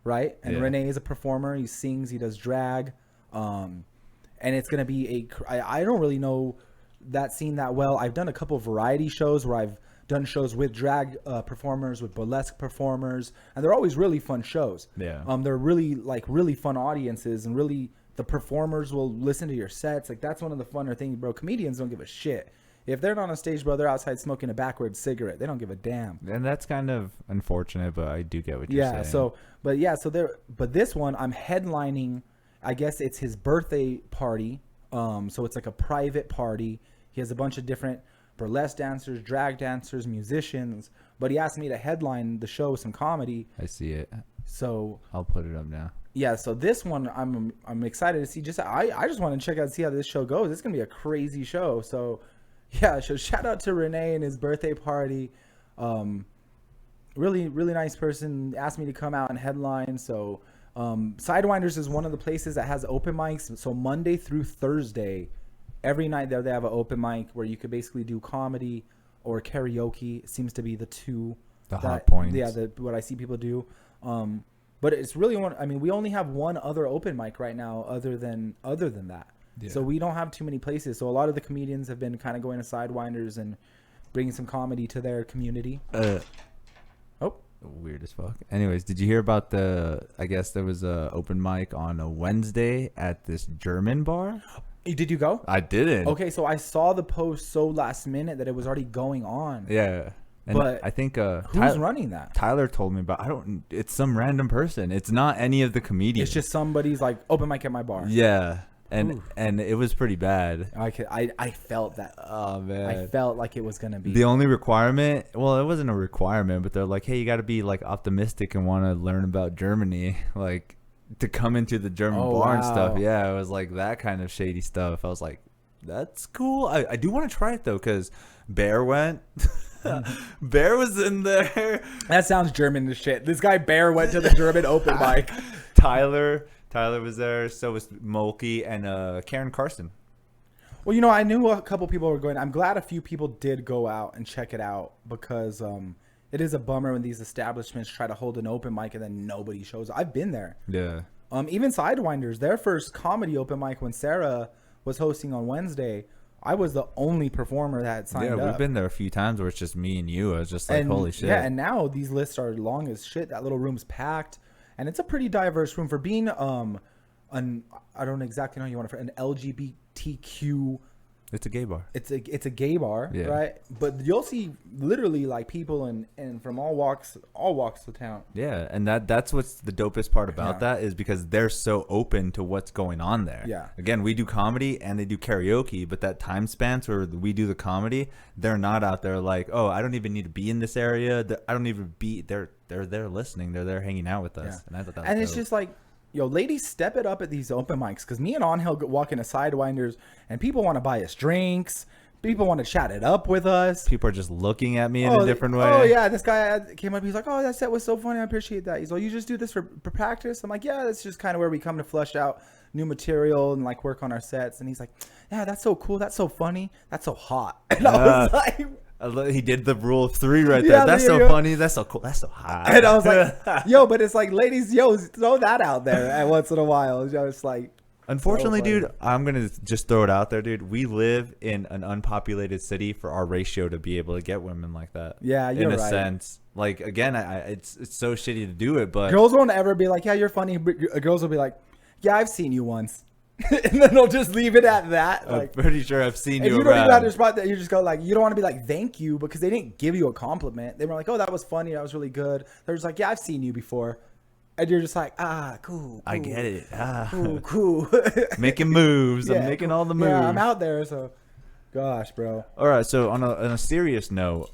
right? And Renee is a performer. He sings, he does drag. And it's going to be I don't really know that scene that well. I've done a couple of variety shows where I've done shows with drag performers, with burlesque performers, and they're always really fun shows. Yeah. They're really fun audiences, and really the performers will listen to your sets. Like, that's one of the funner things, bro. Comedians don't give a shit. If they're not on stage, bro, they're outside smoking a backwards cigarette. They don't give a damn. And that's kind of unfortunate, but I do get what you're saying. But this one I'm headlining. I guess it's his birthday party. So it's like a private party. He has a bunch of different burlesque dancers, drag dancers, musicians. But he asked me to headline the show with some comedy. I see it. So I'll put it up now. Yeah, so this one I'm excited to see. I just want to check out and see how this show goes. It's gonna be a crazy show. So yeah, so shout out to Renee and his birthday party. Really, really nice person. Asked me to come out and headline. So Sidewinders is one of the places that has open mics. So Monday through Thursday, every night there they have an open mic where you could basically do comedy or karaoke. It seems to be the two hot points. Yeah, what I see people do. But it's really we only have one other open mic right now other than that. Yeah. So we don't have too many places. So a lot of the comedians have been kind of going to Sidewinders and bringing some comedy to their community. Weird as fuck. Anyways, did you hear about I guess there was a open mic on a Wednesday at this German bar? Did you go? I didn't. Okay, so I saw the post so last minute that it was already going on. Yeah. And but I think who's running that? Tyler told me about. It's some random person. It's not any of the comedians. It's just somebody's like open mic at my bar. Yeah. And it was pretty bad. I felt that. Oh man, I felt like it was gonna be the only requirement. Well, it wasn't a requirement, but they're like, hey, you got to be like optimistic and want to learn about Germany, like to come into the German bar and stuff. Yeah, it was like that kind of shady stuff. I was like, that's cool. I do want to try it though, because Bear went. Bear was in there. That sounds German as shit. This guy Bear went to the German open mic. Tyler was there, so was Mulkey and Karen Carson. Well, I knew a couple people were going. I'm glad a few people did go out and check it out, because it is a bummer when these establishments try to hold an open mic and then nobody shows up. I've been there. Yeah. Even Sidewinders, their first comedy open mic when Sarah was hosting on Wednesday, I was the only performer that had signed up. Yeah, we've been there a few times where it's just me and you. I was just like, holy shit. Yeah, and now these lists are long as shit. That little room's packed. And it's a pretty diverse room for being I don't exactly know how you want to an LGBTQ. It's a gay bar. It's a gay bar, yeah. Right? But you'll see literally like people and from all walks of town. Yeah, and that's what's the dopest part about that is because they're so open to what's going on there. Yeah. Again, we do comedy and they do karaoke, but that time span where we do the comedy, they're not out there like, oh, I don't even need to be in this area. I don't even be. They're there listening. They're there hanging out with us. Yeah. And I thought that was and dope. It's just like, yo, ladies, step it up at these open mics, because me and Angel walk into Sidewinders and people want to buy us drinks. People want to chat it up with us. People are just looking at me in a different way. Oh, yeah. This guy came up. He's like, oh, that set was so funny. I appreciate that. He's like, you just do this for practice? I'm like, yeah, that's just kind of where we come to flush out new material and like work on our sets. And he's like, yeah, that's so cool. That's so funny. That's so hot. And I was like... He did the rule of three right there. That's so funny. That's so cool. That's so hot. And I was like, yo, but it's like, ladies, throw that out there once in a while. It's like, Unfortunately, So funny. dude, I'm gonna just throw it out there, dude. We live in an unpopulated city for our ratio to be able to get women like that. Yeah, you're in a right. sense. Like again, it's so shitty to do it, but Girls won't ever be like, yeah, you're funny. But girls will be like, yeah, I've seen you once. And then they'll just leave it at that. I'm Like, pretty sure I've seen and you you don't even have around. to respond that. You just go like, you don't want to be like, thank you, because they didn't give you a compliment. They were like, oh, that was funny. That was really good. They're just like, yeah, I've seen you before. And you're just like, cool. I get it. Cool. Making moves. Yeah, I'm making cool. all the moves. Yeah, I'm out there. So, gosh, bro. All right. So on a serious note,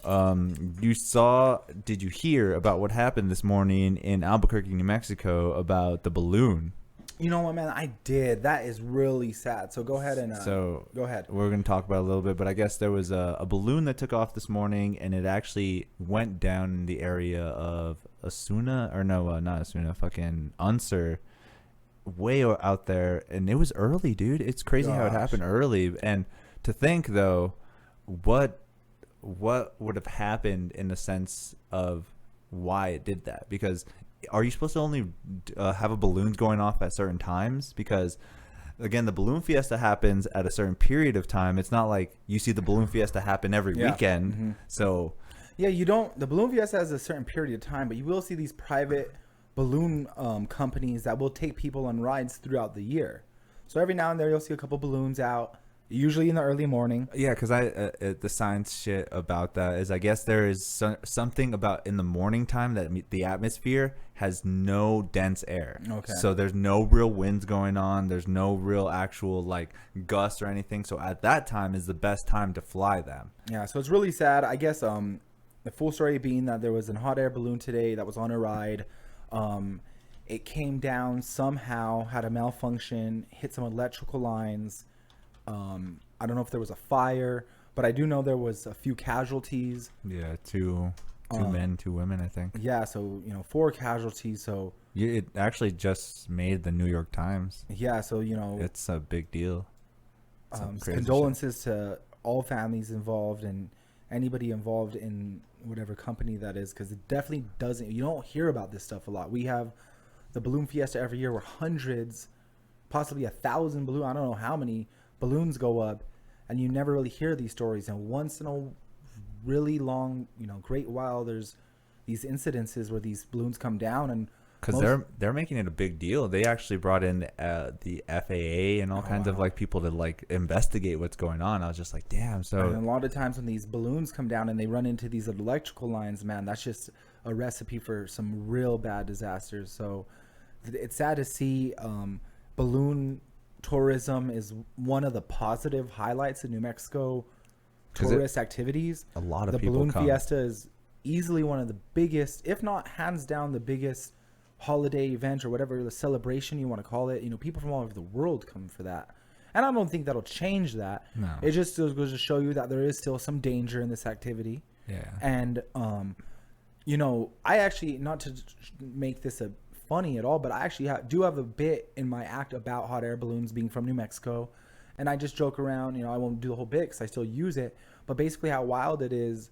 did you hear about what happened this morning in Albuquerque, New Mexico, about the balloon? You know what, man? I did. That is really sad. So go ahead and go ahead. We're going to talk about it a little bit, but I guess there was a balloon that took off this morning, and it actually went down in the area of Asuna, or no, not Asuna, fucking Unser, way out there, and it was early, dude. It's crazy how it happened early. And to think, though, what would have happened in the sense of why it did that? Because are you supposed to only have a balloons going off at certain times? Because again, the balloon fiesta happens at a certain period of time. It's not like you see the balloon fiesta happen every weekend. Mm-hmm. So yeah, you don't. The balloon fiesta has a certain period of time, but you will see these private balloon companies that will take people on rides throughout the year. So every now and then you'll see a couple balloons out, usually in the early morning. yeah, because the science shit about that is, I guess there is something about in the morning time that the atmosphere has no dense air. Okay. So there's no real winds going on. There's no real actual like gusts or anything. So at that time is the best time to fly them. Yeah, so it's really sad. I guess the full story being that there was a hot air balloon today that was on a ride. It came down somehow, had a malfunction, hit some electrical lines. I don't know if there was a fire, but I do know there was a few casualties. Yeah, two men, 2 women, I think. Yeah, so 4 casualties. So It actually just made the New York Times. yeah, so It's a big deal. Some crazy condolences to all families involved and anybody involved in whatever company that is, because it definitely doesn't. You don't hear about this stuff a lot. We have the balloon fiesta every year where hundreds, possibly 1,000 balloons, I don't know how many balloons go up, and you never really hear these stories. And once in a really long, great while, there's these incidences where these balloons come down, and because they're making it a big deal. They actually brought in the FAA and all kinds of like people to like investigate what's going on. I was just like, damn. So and a lot of times when these balloons come down and they run into these electrical lines, man, that's just a recipe for some real bad disasters. So it's sad to see. Balloon tourism is one of the positive highlights of New Mexico tourist activities. a lot of the people balloon come. fiesta is easily one of the biggest, if not hands down the biggest holiday event or whatever the celebration you want to call it. People from all over the world come for that, and I don't think that'll change that. No. It just goes to show you that there is still some danger in this activity. Yeah. And I actually, not to make this a funny at all, but I actually do have a bit in my act about hot air balloons being from New Mexico, and I just joke around. I won't do the whole bit because I still use it, but basically how wild it is.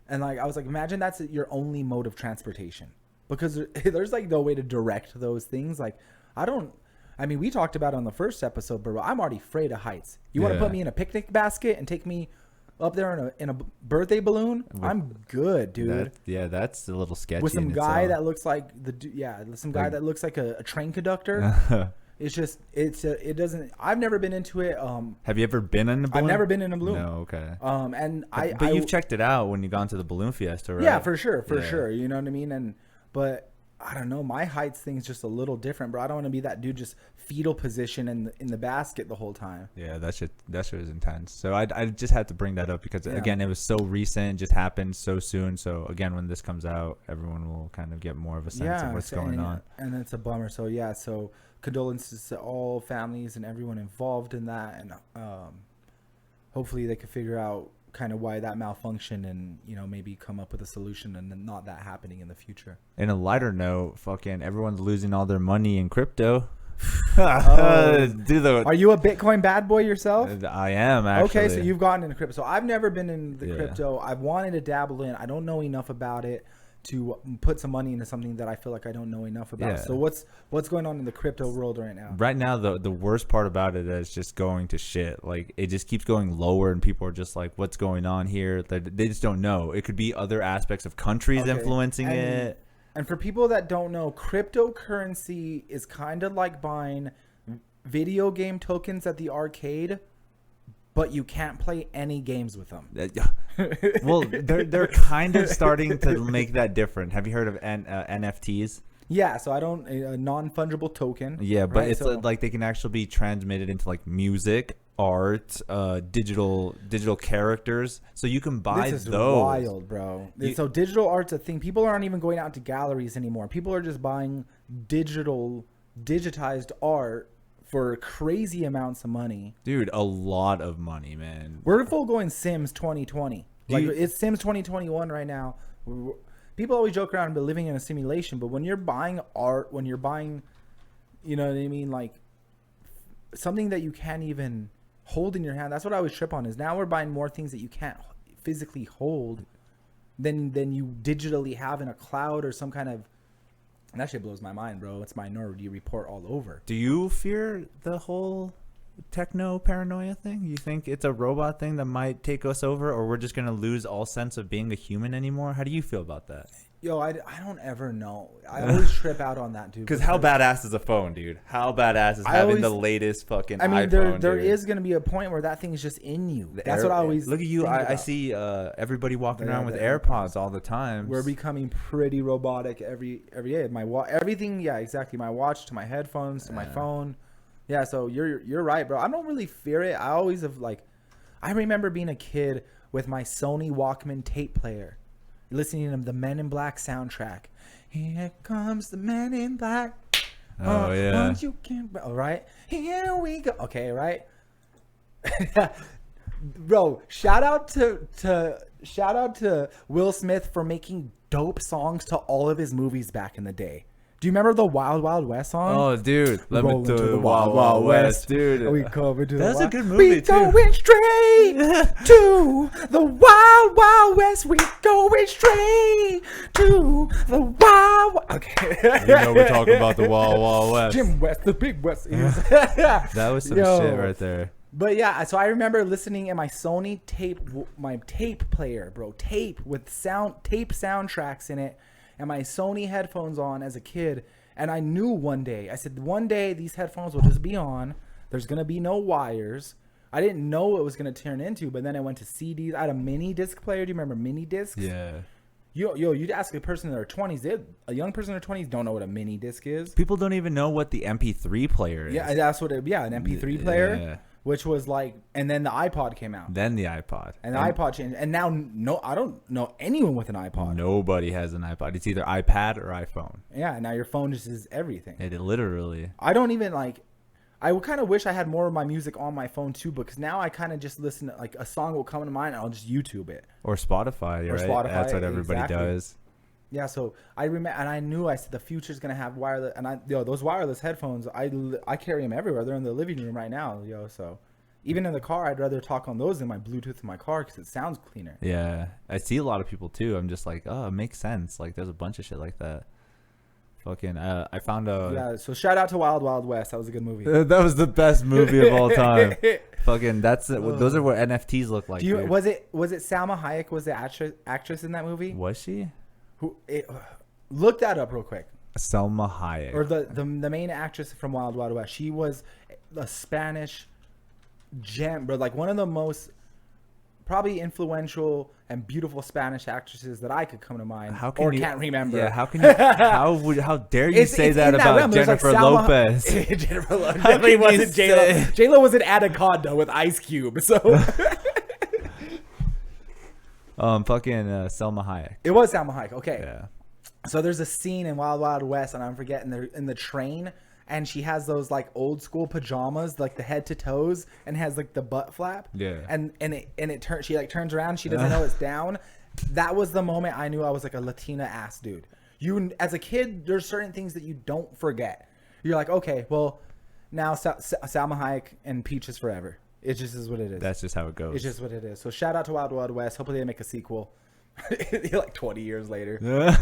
And like I was like, imagine that's your only mode of transportation, because there's like no way to direct those things. Like we talked about it on the first episode, bro. I'm already afraid of heights. You want to put me in a picnic basket and take me up there in a birthday balloon? I'm good, dude. That's a little sketchy. With some guy that looks like that looks like a train conductor. It's just it doesn't. I've never been into it. Have you ever been in a balloon? I've never been in a balloon. No, okay. But you've checked it out when you gone to the balloon fiesta, right? Yeah, for sure. You know what I mean? But I don't know. My heights thing's just a little different, bro. I don't want to be that dude just fetal position in the basket the whole time. Yeah, that shit was intense. So I just had to bring that up because again, it was so recent, just happened so soon. So again, when this comes out, everyone will kind of get more of a sense of what's going on. And it's a bummer. So so condolences to all families and everyone involved in that, and hopefully they can figure out kind of why that malfunctioned and maybe come up with a solution and then not that happening in the future. In a lighter note, fucking everyone's losing all their money in crypto. Are you a Bitcoin bad boy yourself? I am, actually. Okay, so you've gotten into crypto. So I've never been in the crypto. I've wanted to dabble in. I don't know enough about it. to put some money into something that I feel like I don't know enough about. Yeah. So what's going on in the crypto world right now? Right now, the worst part about it is just going to shit. Like, it just keeps going lower, and people are just like, what's going on here? They just don't know. It could be other aspects of countries influencing it. And for people that don't know, cryptocurrency is kind of like buying video game tokens at the arcade, but you can't play any games with them. Well, they're kind of starting to make that different. Have you heard of NFTs? Yeah, so I don't a non-fungible token. Yeah, but right? it's like they can actually be transmitted into like music, art, digital characters. So you can buy this is those. Wild, bro. So digital art's a thing. People aren't even going out to galleries anymore. People are just buying digitized art for crazy amounts of money. Dude, a lot of money, man. We're full going Sims 2020. It's Sims 2021 right now. People always joke around about living in a simulation, but when you're buying art, when you're buying, you know what I mean, like something that you can't even hold in your hand. That's what I always trip on, is now we're buying more things that you can't physically hold than you digitally have in a cloud or some kind of. And that shit blows my mind, bro. It's Minority Report all over. Do you fear the whole techno paranoia thing? You think it's a robot thing that might take us over, or we're just going to lose all sense of being a human anymore? How do you feel about that? Yo, I don't ever know. I always trip out on that, dude. Because how badass is a phone, dude? How badass is having the latest fucking iPhone, there is going to be a point where that thing's just in you. That's what I always look at you. I see everybody walking around with AirPods all the time. We're becoming pretty robotic every day. Everything, yeah, exactly. My watch to my headphones to my phone. Yeah, so you're right, bro. I don't really fear it. I always have I remember being a kid with my Sony Walkman tape player, listening to the Men in Black soundtrack. Here comes the Men in Black. Oh yeah. You can, all right. Here we go. Okay, right. Bro, shout out to Will Smith for making dope songs to all of his movies back in the day. Do you remember the Wild Wild West song? Oh, dude. Let me do the Wild Wild West, dude. We come into That's a good movie, too. We going straight to the Wild Wild West. We going straight to the Wild. Okay. You know we're talking about the Wild Wild West. Jim West, the Big West. That was some shit right there. But yeah, so I remember listening in my Sony tape player, bro. Tape with soundtracks in it. And my Sony headphones on as a kid, and I knew one day these headphones will just be on. There's gonna be no wires. I didn't know what it was gonna turn into, but then I went to CDs. I had a mini disc player. Do you remember mini discs? Yeah. You'd ask a person in their 20s. A young person in their 20s don't know what a mini disc is. People don't even know what the MP3 player is. Yeah, that's what. An MP3 player. Yeah. Which was and then the iPod came out. Then the iPod. And the iPod changed. And now, I don't know anyone with an iPod. Nobody has an iPod. It's either iPad or iPhone. Yeah, now your phone just is everything. It literally. I don't even I would kind of wish I had more of my music on my phone too, because now I kind of just listen to a song will come to mind and I'll just YouTube it. Or Spotify, right? Spotify, that's what everybody does. Yeah, so I remember, and I knew the future's gonna have wireless, and those wireless headphones, I carry them everywhere. They're in the living room right now, so. Even in the car, I'd rather talk on those than my Bluetooth in my car because it sounds cleaner. Yeah. I see a lot of people, too. I'm just like, oh, it makes sense. There's a bunch of shit like that. Fucking, I found a... Yeah, so shout out to Wild Wild West. That was a good movie. That was the best movie of all time. Fucking, those are what NFTs look like, dude. Was it Salma Hayek was the actress in that movie? Was she? Look that up real quick. Salma Hayek. Or the main actress from Wild Wild West. She was a Spanish... gem, bro, one of the most probably influential and beautiful Spanish actresses that I could come to mind can't remember. Yeah, how can you? How dare you say that about Jennifer Lopez? Jennifer Lopez definitely wasn't J-Lo. J-Lo was an Anaconda with Ice Cube. So, Selma Hayek. It was Salma Hayek. Okay. Yeah. So there's a scene in Wild Wild West, and I'm forgetting they're in the train. And she has those old school pajamas, the head to toes, and has the butt flap. Yeah. And she turns around, she doesn't know it's down. That was the moment I knew I was a Latina ass dude. You as a kid, there's certain things that you don't forget. You're like, okay, well, now Salma Hayek and Peach is forever. It just is what it is. That's just how it goes. It's just what it is. So shout out to Wild Wild West. Hopefully they make a sequel. Like 20 years later.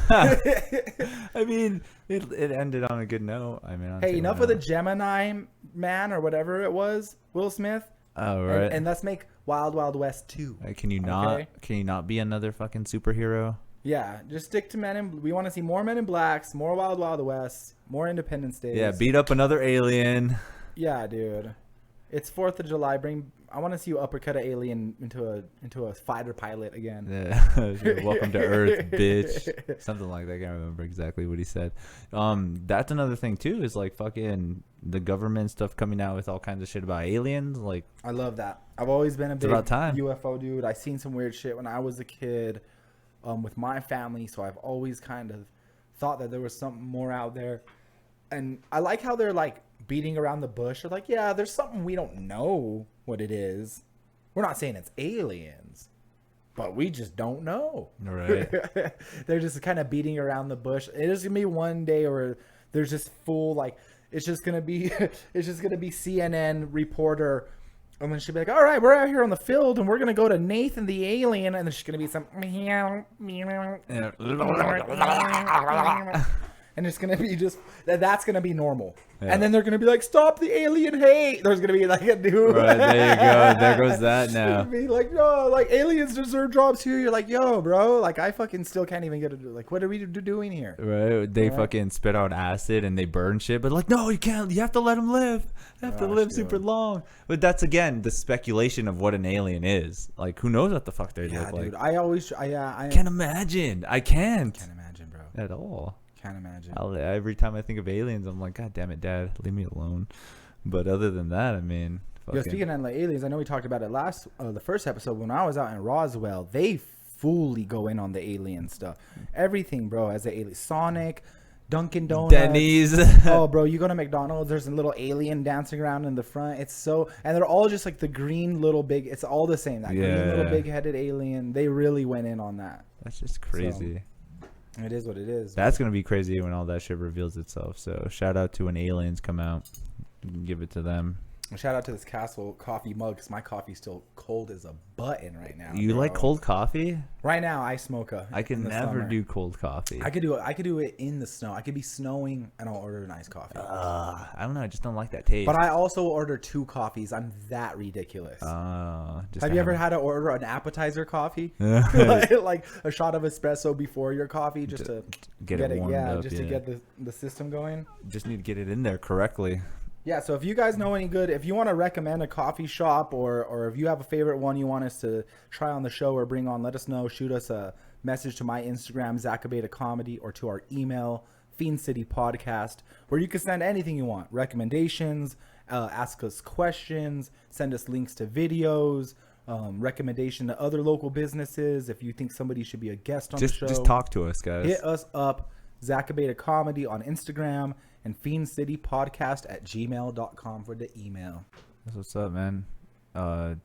I mean, it ended on a good note. I mean, Hey, enough of the Gemini man or whatever it was, Will Smith. Oh, right. And let's make Wild Wild West 2. Can you not be another fucking superhero? Yeah, just stick to we want to see more Men in Blacks, more Wild Wild West, more Independence Days. Yeah, beat up another alien. Yeah, dude. It's 4th of July. I want to see you uppercut an alien into a fighter pilot again. Yeah. Welcome to Earth, bitch. Something like that. I can't remember exactly what he said. That's another thing too, is like fucking the government stuff coming out with all kinds of shit about aliens. Like, I love that. I've always been a big about time. UFO dude. I seen some weird shit when I was a kid, with my family, so I've always kind of thought that there was something more out there. And I like how they're like beating around the bush. They're like, yeah, there's something we don't know what it is. We're not saying it's aliens, but we just don't know. Right. They're just kind of beating around the bush. It is gonna be one day where there's just full like it's just gonna be CNN reporter. And then she'd be like, all right, we're out here on the field and we're going to go to Nathan the alien. And there's going to be some and it's going to be just that's going to be normal. Yeah. And then they're going to be like, stop the alien hate. There's going to be like a dude. Right, there you go. There goes that now. Be like, yo, like aliens deserve jobs too. You're like, yo, bro, like I fucking still can't even get it. Like, what are we doing here? Right. They fucking spit out acid and they burn shit. But like, no, you can't. You have to let them live. They have to live super long. But that's, again, the speculation of what an alien is. Like, who knows what the fuck they look dude. like. I can't imagine. I can't. Can't imagine, bro. At all. Can't imagine. Every time I think of aliens, I'm like, God damn it, Dad, leave me alone. But other than that, I mean, yo, speaking of like aliens, I know we talked about it the first episode when I was out in Roswell. They fully go in on the alien stuff, everything, bro. As an alien, Sonic, Dunkin' Donuts, Denny's. Oh, bro, you go to McDonald's. There's a little alien dancing around in the front. It's so, and they're all just like the green little big. It's all the same. That green little big-headed alien. They really went in on that. That's just crazy. So, it is what it is. That's going to be crazy when all that shit reveals itself. So shout out to when aliens come out. You can give it to them. Shout out to this Castle coffee mug because my coffee's still cold as a button right now. You like cold coffee? Right now, I smoke I can never do cold coffee. I could do it in the snow. I could be snowing and I'll order a nice coffee. I don't know. I just don't like that taste. But I also order 2 coffees. I'm that ridiculous. Have you ever had to order an appetizer coffee? like a shot of espresso before your coffee just to get it warmed up, to get the system going? Just need to get it in there correctly. Yeah, so if you guys know any good, if you want to recommend a coffee shop or if you have a favorite one you want us to try on the show or bring on, let us know. Shoot us a message to my Instagram, Zach Abeyta Comedy, or to our email, FiendCity Podcast, where you can send anything you want. Recommendations, ask us questions, send us links to videos, recommendation to other local businesses. If you think somebody should be a guest on the show. Just talk to us, guys. Hit us up, Zach Abeyta Comedy on Instagram. And FiendCityPodcast@gmail.com for the email. That's what's up, man. We're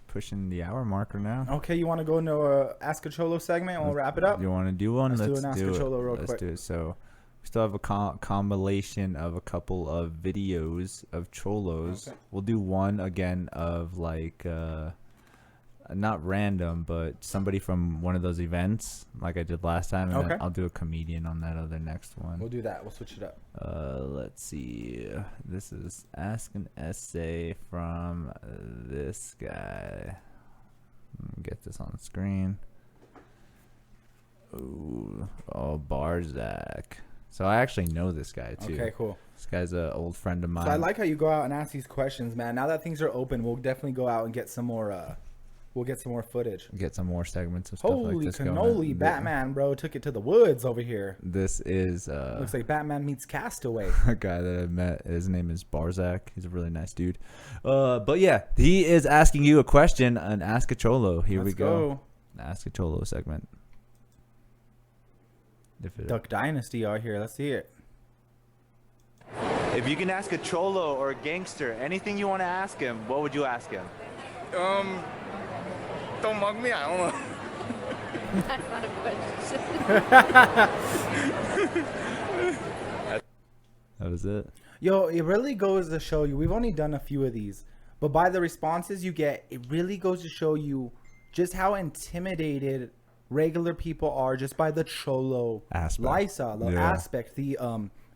pushing the hour marker now. Okay, you want to go into a Ask a Cholo segment and we'll wrap it up? You want to do one? Let's do an Ask a Cholo real quick. Let's do it. So we still have a compilation of a couple of videos of cholos. Okay. We'll do one again of like not random, but somebody from one of those events like I did last time, and then I'll do a comedian on that other next one. We'll do that. We'll switch it up. Let's see. This is Ask an Essay from this guy. Let me get this on the screen. Ooh, Barzak. So I actually know this guy too. Okay, cool. This guy's an old friend of mine. So I like how you go out and ask these questions, man. Now that things are open, we'll definitely go out and get some more we'll get some more footage. Get some more segments of stuff like this going. Holy cannoli, Batman, bro. Took it to the woods over here. This is... looks like Batman meets Castaway. A guy that I met. His name is Barzak. He's a really nice dude. But yeah, he is asking you a question on Ask a Cholo. Here we go. Ask a Cholo segment. Duck Dynasty out here. Let's see it. If you can ask a cholo or a gangster anything you want to ask him, what would you ask him? Don't mug me, I don't know. That's not a question. That was it. Yo, it really goes to show you, we've only done a few of these, but by the responses you get, it really goes to show you just how intimidated regular people are just by the cholo Aspect. lifestyle, the Yeah. aspect, the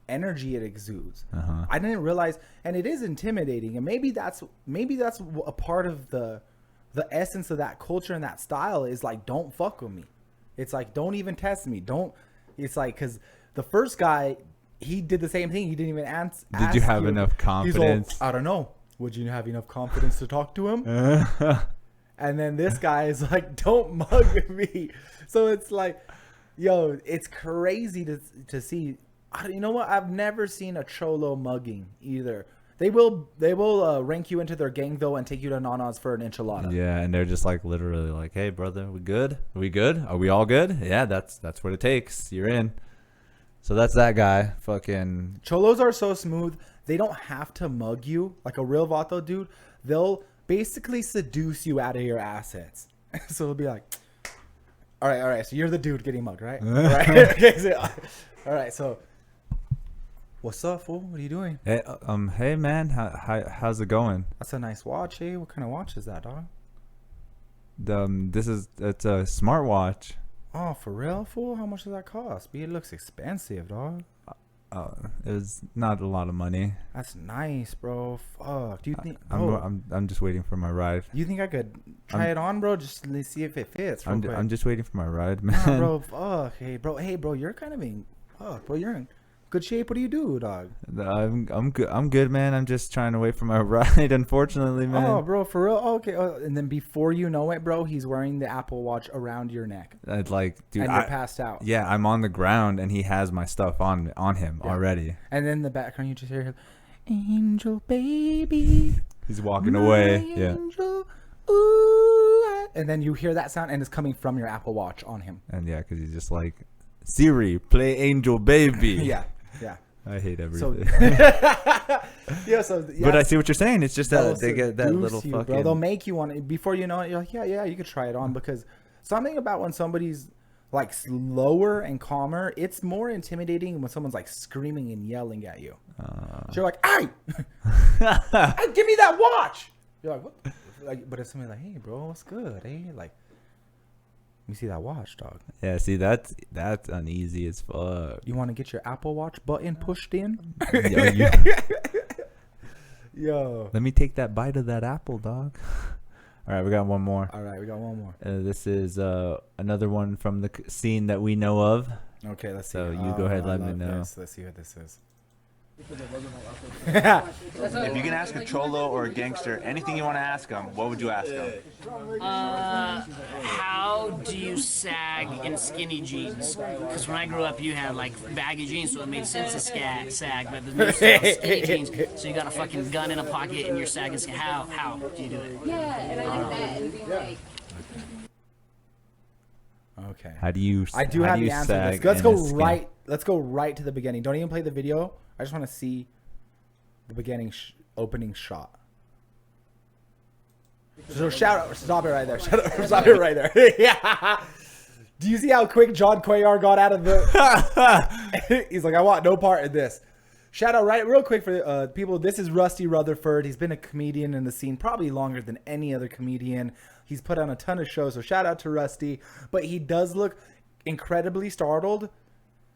energy it exudes. Uh-huh. I didn't realize, and it is intimidating, and maybe that's a part of the essence of that culture and that style is like, don't fuck with me. It's like, don't even test me. Don't. It's like, because the first guy, he did the same thing. He didn't even ask. Did you have enough confidence? He's all, I don't know. Would you have enough confidence to talk to him? And then this guy is like, don't mug me. So it's like, yo, it's crazy to see. You know what? I've never seen a cholo mugging either. They will rank you into their gang though and take you to Nana's for an enchilada. Yeah, and they're just like literally like, hey brother, we good? Are we good? Are we all good? Yeah, that's what it takes. You're in. So that's that guy. Fucking Cholos are so smooth. They don't have to mug you like a real vato dude. They'll basically seduce you out of your assets. So they'll be like, all right. So you're the dude getting mugged, right? All right. Okay, so, all right. So what's up, fool? What are you doing? hey man, how's it going? That's a nice watch, eh? What kind of watch is that, dog? It's a smartwatch. Oh, for real, fool? How much does that cost? It looks expensive, dog. It was not a lot of money. That's nice, bro. Fuck. Do you think? I'm just waiting for my ride. You think I could try it on, bro? Just to see if it fits. I'm just waiting for my ride, Nah, man. bro. Fuck. Hey, bro. You're kind of in. Fuck, bro. You're in good shape. What do you do, dog? I'm good. I'm good, man. I'm just trying to wait for my ride. Unfortunately, man. Oh, bro, for real. Oh, okay. And then before you know it, bro, he's wearing the Apple Watch around your neck, I'd like, dude. and you're passed out. Yeah, I'm on the ground, and he has my stuff on him already. And then in the background, you just hear him, "Angel baby." He's walking away. Yeah. Angel, ooh, and then you hear that sound, and it's coming from your Apple Watch on him. And yeah, because he's just like, Siri, play Angel Baby. Yeah. I hate So, everything. But I see what you're saying. It's just that they get that little you, fucking. bro. They'll make you want it. Before you know it, you're like, yeah, you could try it on, because something about when somebody's like slower and calmer, it's more intimidating when someone's like screaming and yelling at you. So you're like, hey, give me that watch. You're like, what? Like, but if somebody's like, hey, bro, what's good? Hey, like, let me see that watch, dog. Yeah, see, that's uneasy as fuck. You want to get your Apple Watch button pushed in? Yo. Let me take that bite of that apple, dog. All right, we got one more. All right, we got one more. This is another one from the scene that we know of. Okay, let's see. So you go ahead, I let me love know. this. Let's see what this is. If you can ask a cholo or a gangster anything you want to ask them, what would you ask them? How do you sag in skinny jeans? Because when I grew up, you had like baggy jeans, so it made sense to sag, but the new style is skinny jeans, so you got a fucking gun in a pocket and you're sagging. How do you do it? Yeah, and I like that. It'd be like. Okay. How do you? I do how have do the you answer to sag this. Let's in go a skin? right. Let's go right to the beginning. Don't even play the video. I just want to see the beginning opening shot. So stop it right there. Stop it right there. Yeah. Do you see how quick John Cuellar got out of the? He's like, I want no part in this. Shout out right real quick for people. This is Rusty Rutherford. He's been a comedian in the scene probably longer than any other comedian. He's put on a ton of shows. So shout out to Rusty. But he does look incredibly startled.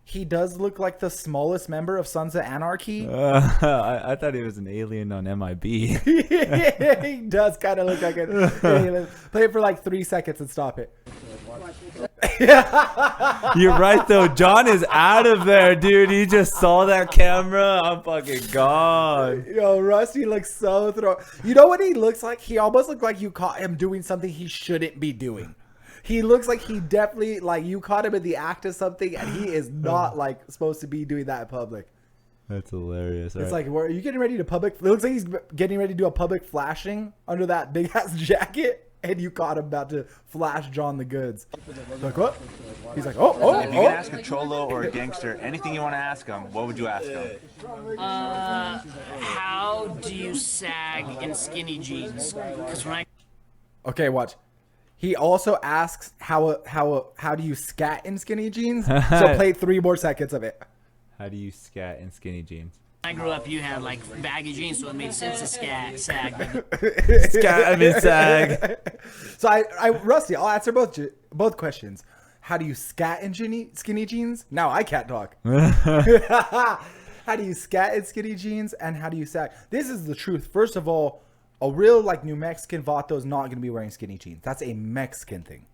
He does look like the smallest member of Sons of Anarchy. I thought he was an alien on MIB. He does kind of look like an alien. Play it for like 3 seconds and stop it. You're right though. John is out of there, dude. He just saw that camera. I'm fucking gone. Yo, Rusty looks so You know what he looks like? He almost looked like you caught him doing something he shouldn't be doing. He looks like he definitely, like, you caught him in the act of something, and he is not, like, supposed to be doing that in public. That's hilarious. It's like, are you getting ready to public? It looks like he's getting ready to do a public flashing under that big ass jacket, and you caught him about to flash John the goods. Like, what? He's like, oh. If you can ask a cholo or a gangster anything you want to ask them, what would you ask them? How do you sag in skinny jeans? Because when I Okay, watch. He also asks how do you scat in skinny jeans? So play 3 more seconds of it. How do you scat in skinny jeans? I grew up, you had like baggy jeans, so it made sense to sag. Scat, I mean sag. So Rusty, I'll answer both questions. How do you scat in skinny jeans? Now I can't talk. How do you scat in skinny jeans, and how do you sag? This is the truth. First of all, a real like New Mexican vato is not going to be wearing skinny jeans. That's a Mexican thing.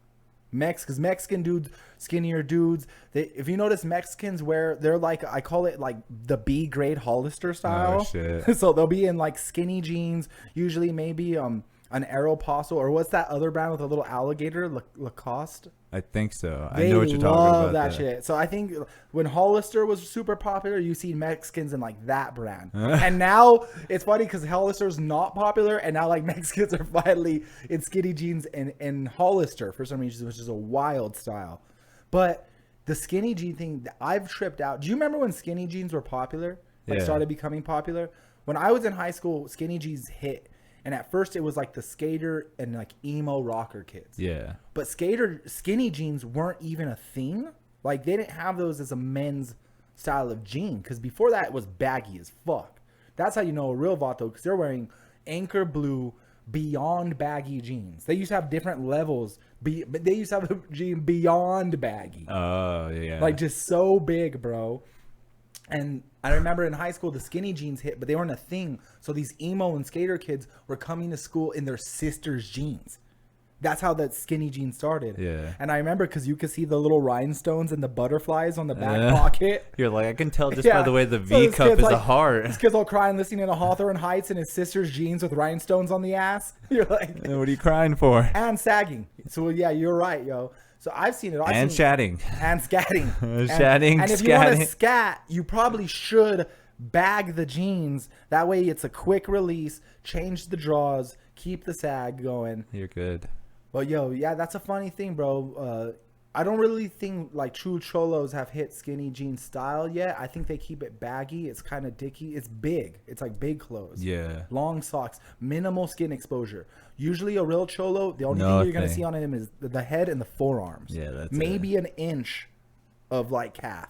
Because Mexican dudes, skinnier dudes, if you notice, Mexicans they're like, I call it like the B grade Hollister style. Oh, shit. So they'll be in like skinny jeans, usually maybe an Aeropostale, or what's that other brand with a little alligator, Lacoste? I think so. I They know what you're talking love about. that shit. So I think when Hollister was super popular, you see Mexicans in like that brand. And now it's funny because Hollister's not popular, and now like Mexicans are finally in skinny jeans and Hollister for some reason, which is a wild style. But the skinny jean thing, I've tripped out. Do you remember when skinny jeans were popular? Like Yeah. started becoming popular? When I was in high school, skinny jeans hit. And at first it was like the skater and like emo rocker kids. Yeah. But skinny jeans weren't even a thing. Like they didn't have those as a men's style of jean. Because before that it was baggy as fuck. That's how you know a real vato, because they're wearing anchor blue beyond baggy jeans. They used to have different levels. But they used to have a jean beyond baggy. Oh, yeah. Like just so big, bro. And I remember in high school, the skinny jeans hit, but they weren't a thing. So these emo and skater kids were coming to school in their sister's jeans. That's how that skinny jean started. Yeah. And I remember because you could see the little rhinestones and the butterflies on the back pocket. You're like, I can tell just by the way the So V this cup kid's is a like- heart. This kid's all crying, listening to Hawthorne Heights in his sister's jeans with rhinestones on the ass. You're like, What are you crying for? and sagging. So yeah, you're right, yo. So I've seen it. And chatting. And scatting. Chatting, and if you want to scatting. scat, you probably should bag the jeans. That way it's a quick release, change the draws, keep the sag going. You're good. But yo, yeah, that's a funny thing, bro. I don't really think like true cholos have hit skinny jean style yet. I think they keep it baggy. It's kind of dicky. It's big. It's like big clothes. Yeah. Long socks, minimal skin exposure. Usually a real cholo, the only thing you're going to Nothing. see on him is the head and the forearms. Yeah, that's maybe an inch of like calf.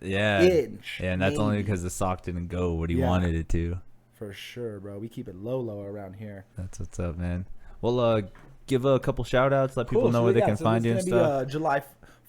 Yeah. Inch, Yeah, and that's only maybe. because the sock didn't go what he Yeah. wanted it to. For sure, bro. We keep it low around here. That's what's up, man. Well, give a couple shout outs, let people Cool. know So where they yeah, can so find this you is and gonna stuff. be July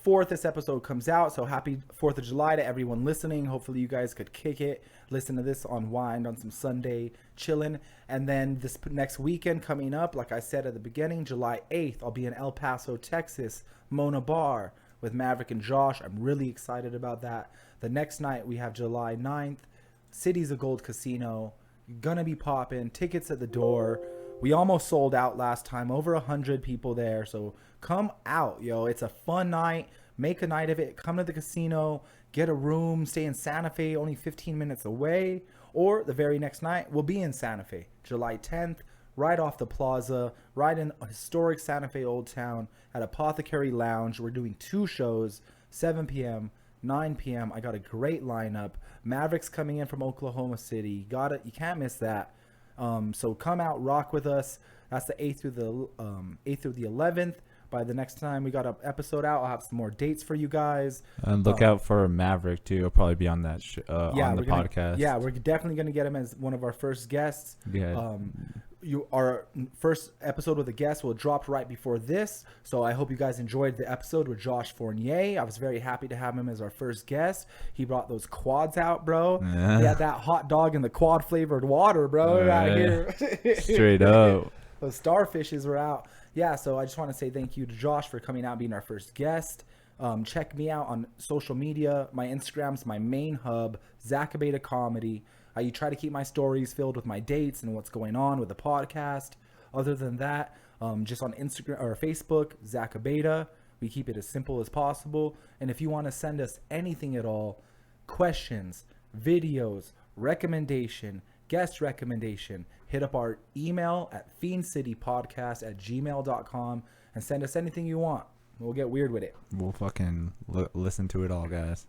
4th this episode comes out, so happy 4th of July to everyone listening. Hopefully you guys could kick it, listen to this, unwind on some Sunday chilling. And then this next weekend coming up, like I said at the beginning, July 8th, I'll be in El Paso, Texas, Mona Bar with Maverick and Josh. I'm really excited about that. The next night we have July 9th, Cities of Gold Casino. Gonna be popping, tickets at the door. We almost sold out last time, over 100 people there. So come out, yo. It's a fun night. Make a night of it. Come to the casino, get a room, stay in Santa Fe, only 15 minutes away. Or the very next night, we'll be in Santa Fe, July 10th, right off the plaza, right in historic Santa Fe Old Town at Apothecary Lounge. We're doing 2 shows, 7 p.m., 9 p.m. I got a great lineup. Maverick's coming in from Oklahoma City. You can't miss that. So come out, rock with us. That's the 8th through the 11th. By the next time we got an episode out, I'll have some more dates for you guys. And look out for Maverick too. He'll probably be on that on the podcast. Yeah, we're definitely gonna get him as one of our first guests. Yeah. Our first episode with a guest will drop right before this, so I hope you guys enjoyed the episode with Josh Fournier. I was very happy to have him as our first guest. He brought those quads out, bro. Yeah. He had that hot dog and the quad flavored water, bro, right here. Straight up. Those starfishes were out. Yeah, so I just want to say thank you to Josh for coming out and being our first guest. Check me out on social media. My Instagram's my main hub, Zach Abeyta Comedy. I try to keep my stories filled with my dates and what's going on with the podcast. Other than that, just on Instagram or Facebook, Zach Abeyta. We keep it as simple as possible. And if you want to send us anything at all, questions, videos, recommendation, guest recommendation, hit up our email at FiendCityPodcast@gmail.com and send us anything you want. We'll get weird with it. We'll fucking listen to it all, guys.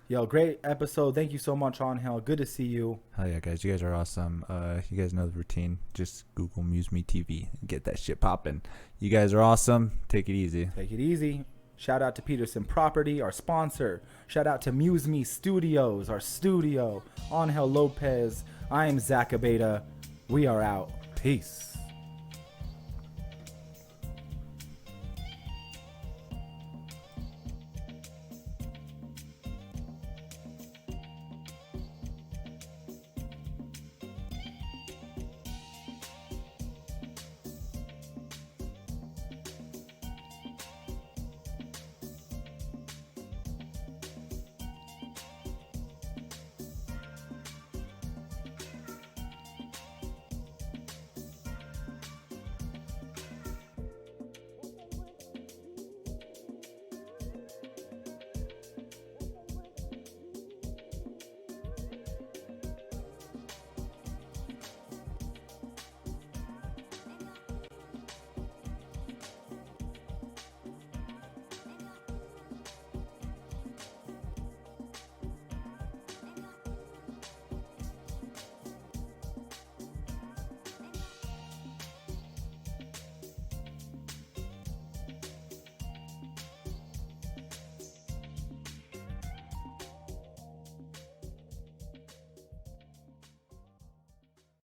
Yo, great episode. Thank you so much, Angel. Good to see you. Hell yeah, guys. You guys are awesome. You guys know the routine. Just Google Muse Me TV and get that shit popping. You guys are awesome. Take it easy. Take it easy. Shout out to Peterson Property, our sponsor. Shout out to Muse Me Studios, our studio. Angel Lopez. I am Zach Abeyta. We are out. Peace.